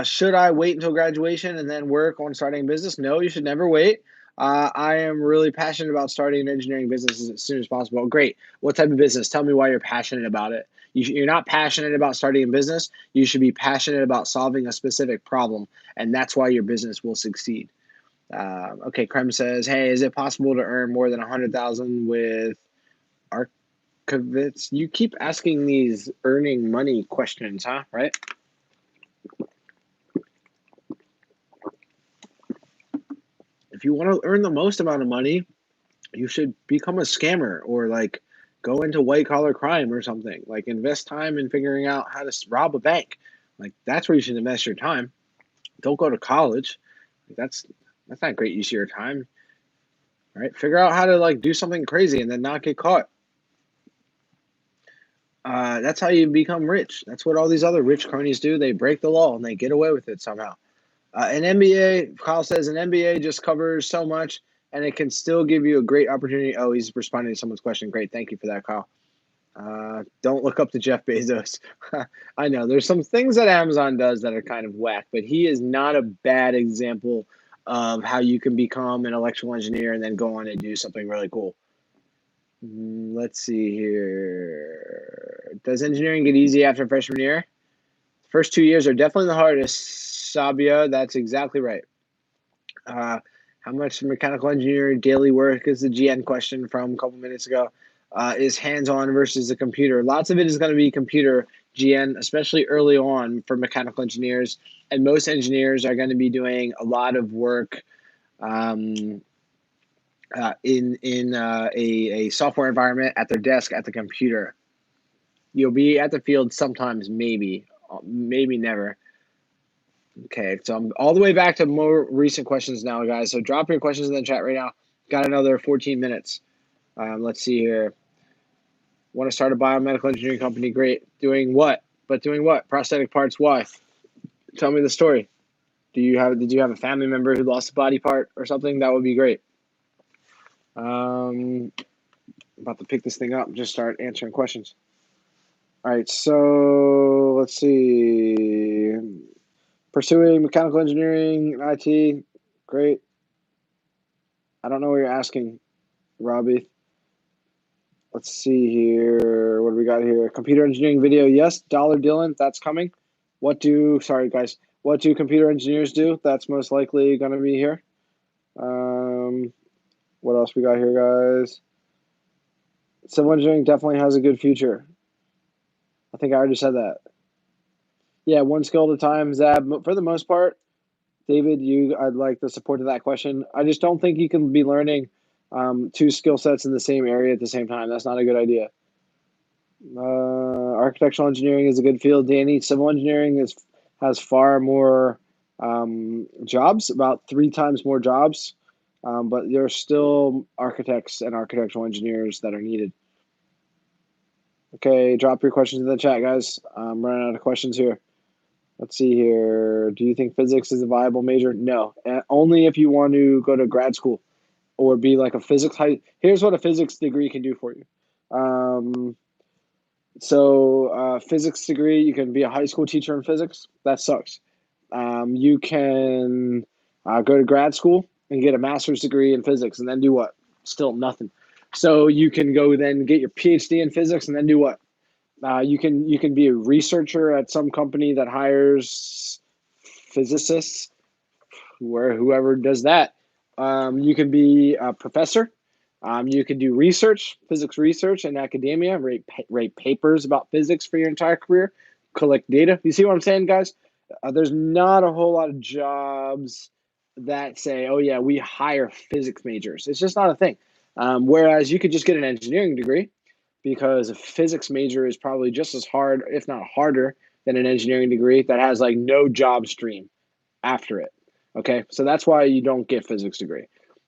Should I wait until graduation and then work on starting a business? No, you should never wait. I am really passionate about starting an engineering business as soon as possible. Great. What type of business? Tell me why you're passionate about it. You're not passionate about starting a business. You should be passionate about solving a specific problem, and that's why your business will succeed. Okay, Krem says, hey, is it possible to earn more than 100,000 with Archivits? You keep asking these earning money questions, huh? Right? if you want to earn the most amount of money, you should become a scammer or like go into white collar crime or something. Like invest time in figuring out how to rob a bank. Like that's where you should invest your time. Don't go to college. That's not a great use of your time. Right? Figure out how to like do something crazy and then not get caught. That's how you become rich. That's what all these other rich cronies do. They break the law and they get away with it somehow. An MBA, Kyle says, an MBA just covers so much and it can still give you a great opportunity. Oh, he's responding to someone's question. Great. Thank you for that, Kyle. Don't look up to Jeff Bezos. I know there's some things that Amazon does that are kind of whack, but he is not a bad example of how you can become an electrical engineer and then go on and do something really cool. Let's see here. Does engineering get easy after freshman year? First 2 years are definitely the hardest, Sabia. That's exactly right. How much mechanical engineering daily work is the GN question from a couple minutes ago? Is hands-on versus the computer. Lots of it is going to be computer GN, especially early on for mechanical engineers. And most engineers are going to be doing a lot of work in a software environment at their desk at the computer. You'll be at the field sometimes, maybe never. Okay, so I'm all the way back to more recent questions now, guys. So drop your questions in the chat right now. Got another 14 minutes. Let's see here. Want to start a biomedical engineering company? Great. Doing what? But doing what? Prosthetic parts. Why? Tell me the story. Did you have a family member who lost a body part or something? That would be great. About to pick this thing up and just start answering questions. All right, so let's see. Pursuing mechanical engineering and IT, great. I don't know what you're asking, Robbie. Let's see here. What do we got here? Computer engineering video, yes. Dollar Dylan, that's coming. Sorry guys, what do computer engineers do? That's most likely going to be here. What else we got here, guys? Civil engineering definitely has a good future. I think I already said that. Yeah, one skill at a time, Zab. For the most part, David, I'd like the support of that question. I just don't think you can be learning two skill sets in the same area at the same time. That's not a good idea. Architectural engineering is a good field, Danny. Civil engineering has far more jobs, about 3 times more jobs, but there are still architects and architectural engineers that are needed. Okay, drop your questions in the chat, guys. I'm running out of questions here. Let's see here. Do you think physics is a viable major? No. Only if you want to go to grad school or be like a physics high. Here's what a physics degree can do for you. Physics degree, you can be a high school teacher in physics. That sucks. You can go to grad school and get a master's degree in physics and then do what? Still nothing. So you can go then get your PhD in physics and then do what? You can be a researcher at some company that hires physicists, whoever does that. You can be a professor. You can do research, physics research in academia, write papers about physics for your entire career, collect data. You see what I'm saying, guys? There's not a whole lot of jobs that say, oh, yeah, we hire physics majors. It's just not a thing. Whereas you could just get an engineering degree because a physics major is probably just as hard, if not harder, than an engineering degree that has like no job stream after it. Okay, so that's why you don't get physics degree.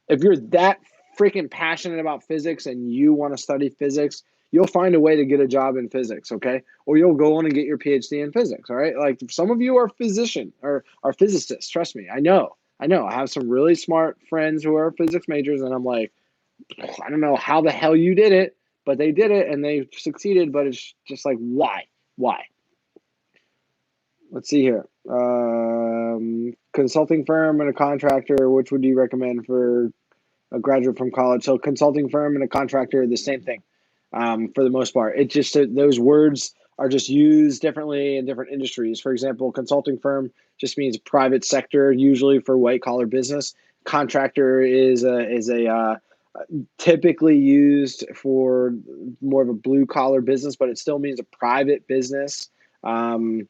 If you're that freaking passionate about physics and you want to study physics, you'll find a way to get a job in physics, okay? Or you'll go on and get your PhD in physics, all right? Like some of you are are physicists, trust me. I know. I have some really smart friends who are physics majors, and I'm like, I don't know how the hell you did it, but they did it and they succeeded, but it's just like, why? Let's see here. Consulting firm and a contractor, which would you recommend for a graduate from college? So consulting firm and a contractor are the same thing for the most part. It just those words are just used differently in different industries. For example, consulting firm just means private sector, usually for white collar business. Contractor is a typically used for more of a blue collar business, but it still means a private business. In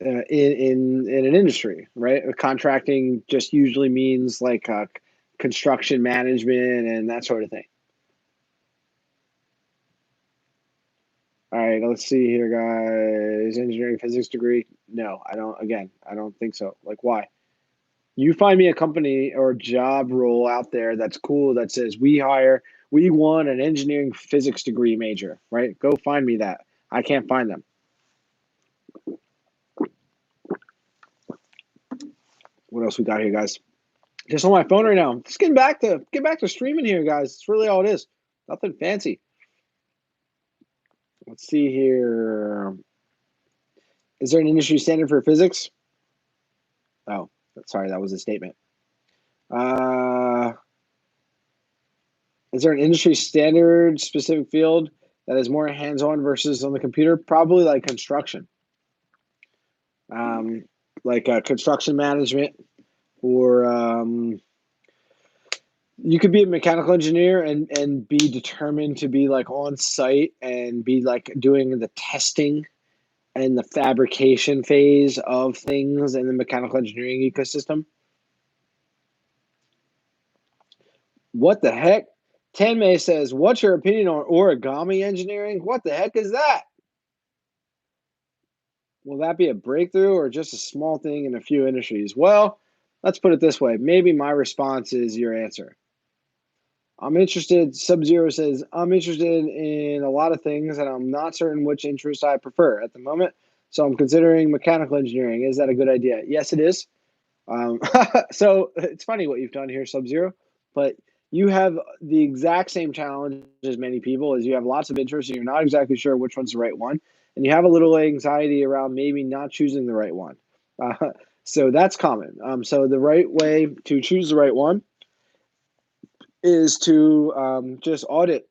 an industry, right? Contracting just usually means like construction management and that sort of thing. All right, let's see here, guys. Engineering physics degree? No, I don't think so. Like, why? You find me a company or job role out there that's cool that says we want an engineering physics degree major, right? Go find me that. I can't find them. What else we got here, guys? Just on my phone right now. Just get back to streaming here, guys. It's really all it is. Nothing fancy. Let's see here. Is there an industry standard for physics? Oh, sorry, that was a statement. Is there an industry standard specific field that is more hands-on versus on the computer? Probably like construction, like construction management, or you could be a mechanical engineer and be determined to be like on site and be like doing the testing and the fabrication phase of things in the mechanical engineering ecosystem. What the heck? Tenmei says, what's your opinion on origami engineering? What the heck is that? Will that be a breakthrough or just a small thing in a few industries? Well, let's put it this way. Maybe my response is your answer. I'm interested, Sub-Zero says, I'm interested in a lot of things and I'm not certain which interest I prefer at the moment. So I'm considering mechanical engineering. Is that a good idea? Yes, it is. So it's funny what you've done here, Sub-Zero, but you have the exact same challenge as many people, as you have lots of interests and you're not exactly sure which one's the right one. And you have a little anxiety around maybe not choosing the right one. So that's common. So the right way to choose the right one is to just audit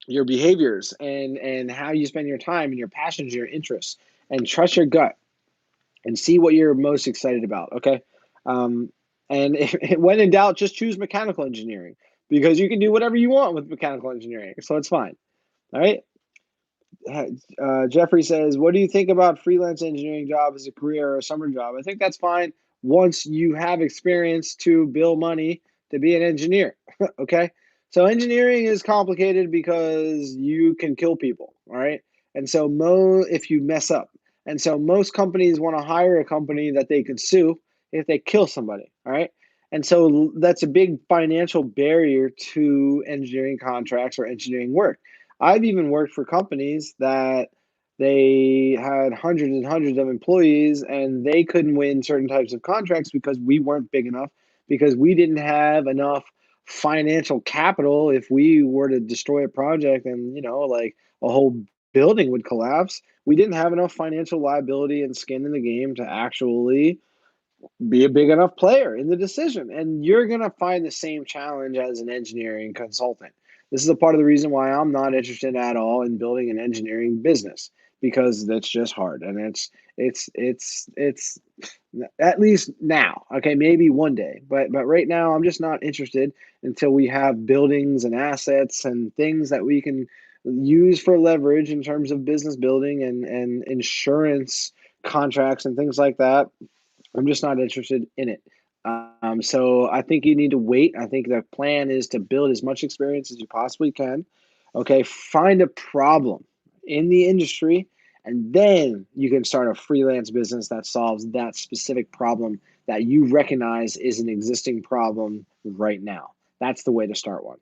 your behaviors and how you spend your time and your passions, your interests, and trust your gut and see what you're most excited about. Okay. And when in doubt, just choose mechanical engineering because you can do whatever you want with mechanical engineering. So it's fine. All right. Jeffrey says, what do you think about freelance engineering job as a career or a summer job? I think that's fine once you have experience to bill money to be an engineer. Okay. So engineering is complicated because you can kill people. All right. And so if you mess up. And so most companies want to hire a company that they can sue if they kill somebody. All right. And so that's a big financial barrier to engineering contracts or engineering work. I've even worked for companies that they had hundreds and hundreds of employees and they couldn't win certain types of contracts because we weren't big enough, because we didn't have enough financial capital. If we were to destroy a project and, like a whole building would collapse, we didn't have enough financial liability and skin in the game to actually be a big enough player in the decision. And you're going to find the same challenge as an engineering consultant. This is a part of the reason why I'm not interested at all in building an engineering business, because that's just hard. And it's at least now, okay, maybe one day, but right now I'm just not interested until we have buildings and assets and things that we can use for leverage in terms of business building and insurance contracts and things like that. I'm just not interested in it. So I think you need to wait. I think the plan is to build as much experience as you possibly can. Okay, find a problem in the industry, and then you can start a freelance business that solves that specific problem that you recognize is an existing problem right now. That's the way to start one.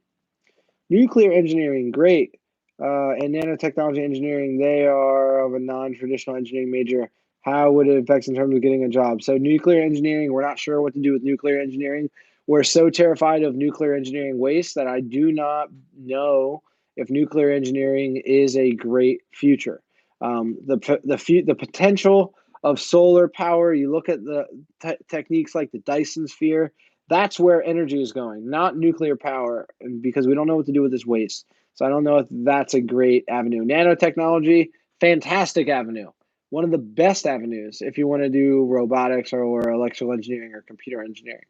Nuclear engineering, great. And nanotechnology engineering, they are of a non-traditional engineering major. How would it affect in terms of getting a job? So nuclear engineering, we're not sure what to do with nuclear engineering. We're so terrified of nuclear engineering waste that I do not know if nuclear engineering is a great future. The potential of solar power, you look at the techniques like the Dyson sphere, that's where energy is going, not nuclear power, because we don't know what to do with this waste. So I don't know if that's a great avenue. Nanotechnology, fantastic avenue. One of the best avenues if you want to do robotics or electrical engineering or computer engineering.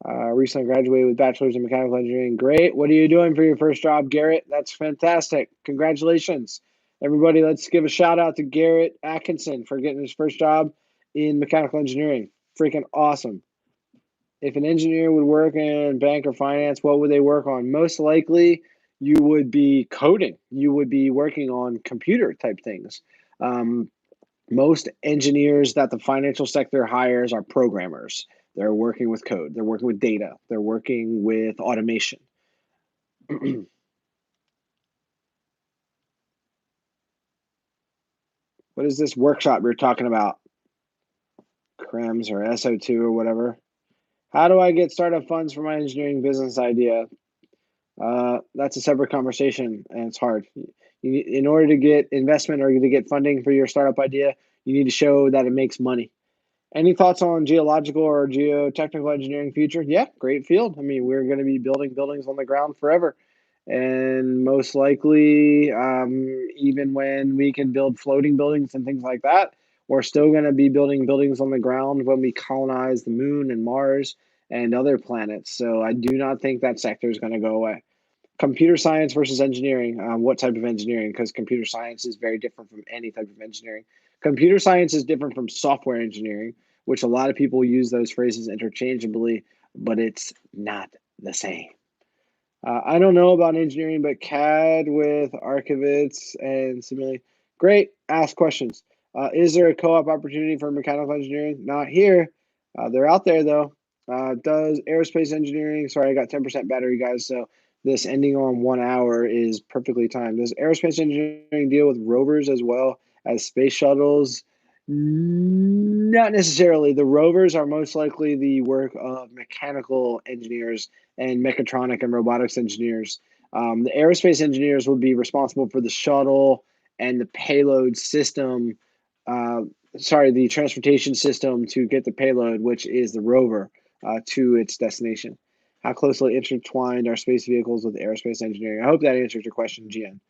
Recently graduated with bachelor's in mechanical engineering. Great. What are you doing for your first job, Garrett? That's fantastic. Congratulations. Everybody, let's give a shout out to Garrett Atkinson for getting his first job in mechanical engineering. Freaking awesome. If an engineer would work in bank or finance, what would they work on? Most likely, you would be coding. You would be working on computer type things. Um, Most engineers that the financial sector hires are programmers. They're working with code. They're working with data. They're working with automation. What is this workshop you're talking about? CREMS or SO2 or whatever. How do I get startup funds for my engineering business idea? That's a separate conversation, and it's hard. In order to get investment or to get funding for your startup idea, you need to show that it makes money. Any thoughts on geological or geotechnical engineering future? Yeah, great field. I mean, we're going to be building buildings on the ground forever. And most likely, even when we can build floating buildings and things like that, we're still going to be building buildings on the ground when we colonize the moon and Mars and other planets. So I do not think that sector is going to go away. Computer science versus engineering. What type of engineering? Because computer science is very different from any type of engineering. Computer science is different from software engineering, which a lot of people use those phrases interchangeably, but it's not the same. I don't know about engineering, but CAD with archivists and simulate. Great. Ask questions. Is there a co-op opportunity for mechanical engineering? Not here. They're out there though. Does aerospace engineering? Sorry, I got 10% battery, guys. So this ending on 1 hour is perfectly timed. Does aerospace engineering deal with rovers as well as space shuttles? Not necessarily. The rovers are most likely the work of mechanical engineers and mechatronic and robotics engineers. The aerospace engineers would be responsible for the shuttle and the payload system. Uh, Sorry, the transportation system to get the payload, which is the rover, to its destination. How closely intertwined are space vehicles with aerospace engineering? I hope that answers your question, Gian.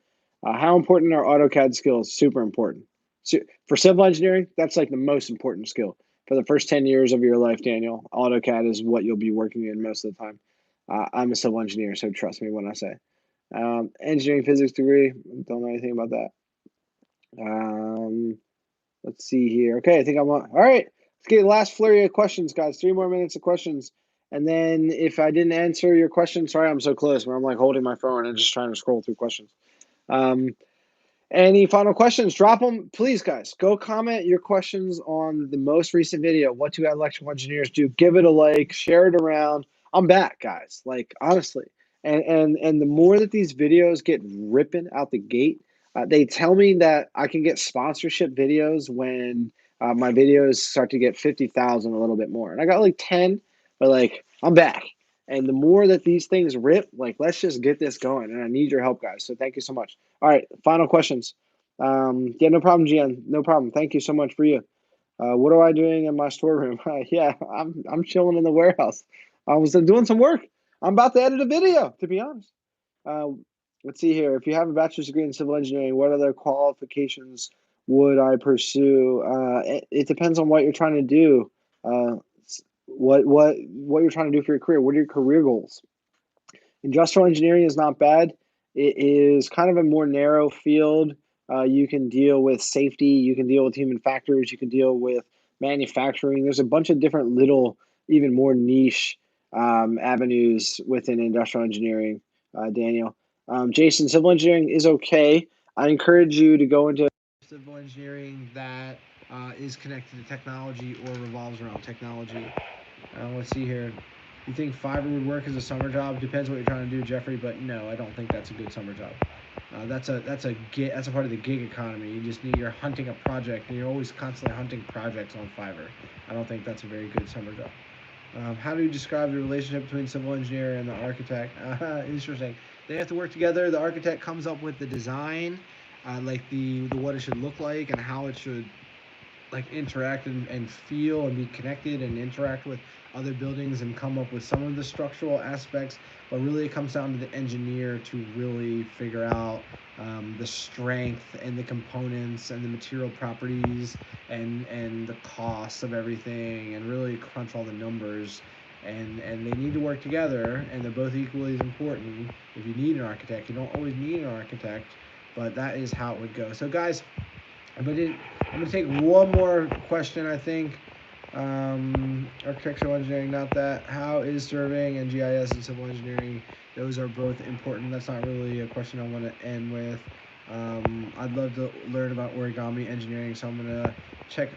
How important are AutoCAD skills? Super important. So for civil engineering, that's like the most important skill. For the first 10 years of your life, Daniel, AutoCAD is what you'll be working in most of the time. I'm a civil engineer, so trust me when I say. Engineering physics degree, don't know anything about that. Um, let's see here. Okay, I think I'm on. All right, let's get the last flurry of questions, guys. 3 more minutes of questions. And then if I didn't answer your question, sorry, I'm so close, but I'm like holding my phone and just trying to scroll through questions. Um, any final questions? Drop them, please, guys. Go comment your questions on the most recent video. What do electrical engineers do? Give it a like, share it around. I'm back, guys. Like honestly, and the more that these videos get ripping out the gate, they tell me that I can get sponsorship videos when my videos start to get 50,000, a little bit more. And I got like 10, but like I'm back. And the more that these things rip, like let's just get this going. And I need your help, guys. So thank you so much. All right, final questions. Yeah, no problem, Gian. No problem. Thank you so much for you. What am I doing in my storeroom? Yeah, I'm chilling in the warehouse. I was doing some work. I'm about to edit a video, to be honest. Uh, let's see here. If you have a bachelor's degree in civil engineering, what other qualifications would I pursue? It depends on what you're trying to do. Uh, what you're trying to do for your career. What are your career goals? Industrial engineering is not bad. It is kind of a more narrow field. You can deal with safety, you can deal with human factors, you can deal with manufacturing. There's a bunch of different little, even more niche avenues within industrial engineering, Daniel. Jason, civil engineering is okay. I encourage you to go into civil engineering that is connected to technology or revolves around technology. Let's see here. You think Fiverr would work as a summer job? Depends what you're trying to do, Jeffrey. But no, I don't think that's a good summer job. That's a part of the gig economy. You're hunting a project, and you're always constantly hunting projects on Fiverr. I don't think that's a very good summer job. How do you describe the relationship between civil engineer and the architect? Interesting. They have to work together. The architect comes up with the design, like the what it should look like and how it should like interact and feel and be connected and interact with other buildings and come up with some of the structural aspects, but really it comes down to the engineer to really figure out the strength and the components and the material properties and the costs of everything and really crunch all the numbers, and they need to work together, and they're both equally as important. If you need an architect, you don't always need an architect, but that is how it would go. So guys, I'm gonna take one more question, I think. Architectural engineering, not that. How is surveying and GIS and civil engineering? Those are both important. That's not really a question I want to end with. I'd love to learn about origami engineering, so I'm gonna check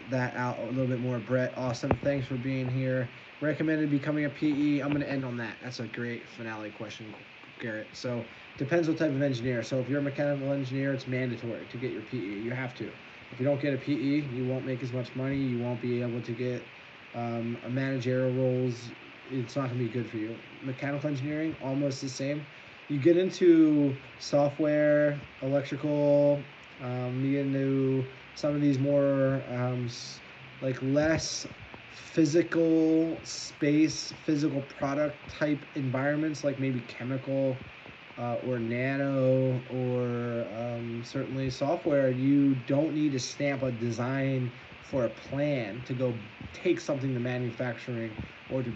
that out a little bit more. Brett, awesome. Thanks for being here. Recommended becoming a PE. I'm going to end on that. That's a great finale question, Garrett. So, depends what type of engineer. So, if you're a mechanical engineer, it's mandatory to get your PE. You have to. If you don't get a PE, you won't make as much money. You won't be able to get a managerial roles. It's not going to be good for you. Mechanical engineering, almost the same. You get into software, electrical, you get into some of these more like less physical space, physical product type environments, like maybe chemical or nano or certainly software. You don't need to stamp a design for a plan to go take something to manufacturing or to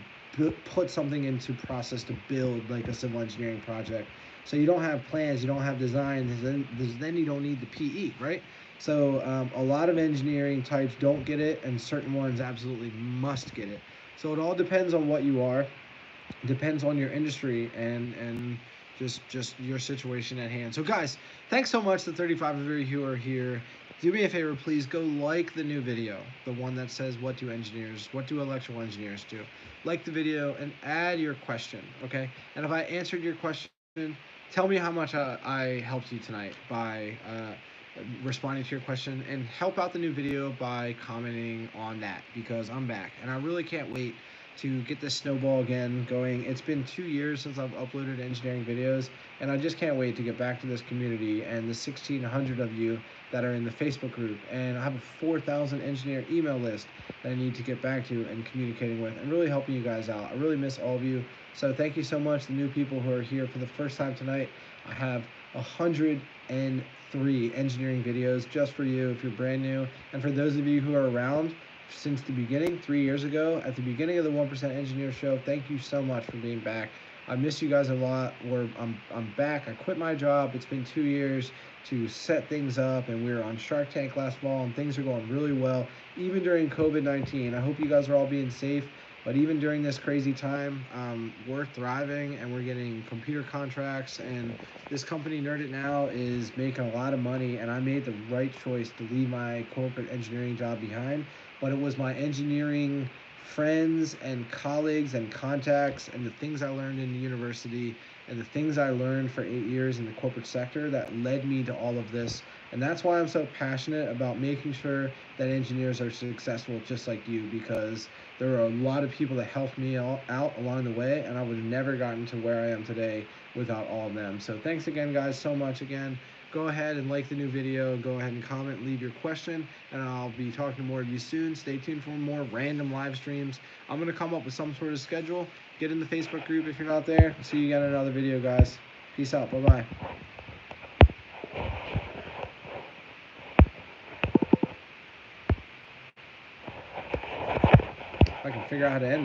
put something into process to build like a civil engineering project. So you don't have plans, you don't have designs, then you don't need the PE, right? So a lot of engineering types don't get it, and certain ones absolutely must get it. So it all depends on what you are, depends on your industry, and just your situation at hand. So guys, thanks so much to 35 of you who are here. Do me a favor, please go like the new video, the one that says what do electrical engineers do. Like the video and add your question, okay? And if I answered your question, tell me how much I helped you tonight by responding to your question, and help out the new video by commenting on that, because I'm back and I really can't wait to get this snowball again going. It's been 2 years since I've uploaded engineering videos, and I just can't wait to get back to this community and the 1,600 of you that are in the Facebook group. And I have a 4,000 engineer email list that I need to get back to and communicating with and really helping you guys out. I really miss all of you. So thank you so much, the new people who are here for the first time tonight. I have 103 engineering videos just for you if you're brand new. And for those of you who are around since the beginning, 3 years ago, at the beginning of the 1% Engineer Show, thank you so much for being back. I miss you guys a lot. I'm back. I quit my job. It's been 2 years to set things up, and we were on Shark Tank last fall, and things are going really well, even during COVID-19. I hope you guys are all being safe. But even during this crazy time, we're thriving and we're getting computer contracts. And this company, Nerd It Now, is making a lot of money. And I made the right choice to leave my corporate engineering job behind. But it was my engineering friends and colleagues and contacts and the things I learned in the university and the things I learned for 8 years in the corporate sector that led me to all of this. And that's why I'm so passionate about making sure that engineers are successful just like you, because there are a lot of people that helped me out along the way, and I would have never gotten to where I am today without all of them. So thanks again, guys, so much again. Go ahead and like the new video. Go ahead and comment, leave your question, and I'll be talking to more of you soon. Stay tuned for more random live streams. I'm going to come up with some sort of schedule. Get in the Facebook group if you're not there. See you again in another video, guys. Peace out. Bye-bye. If I can figure out how to end this.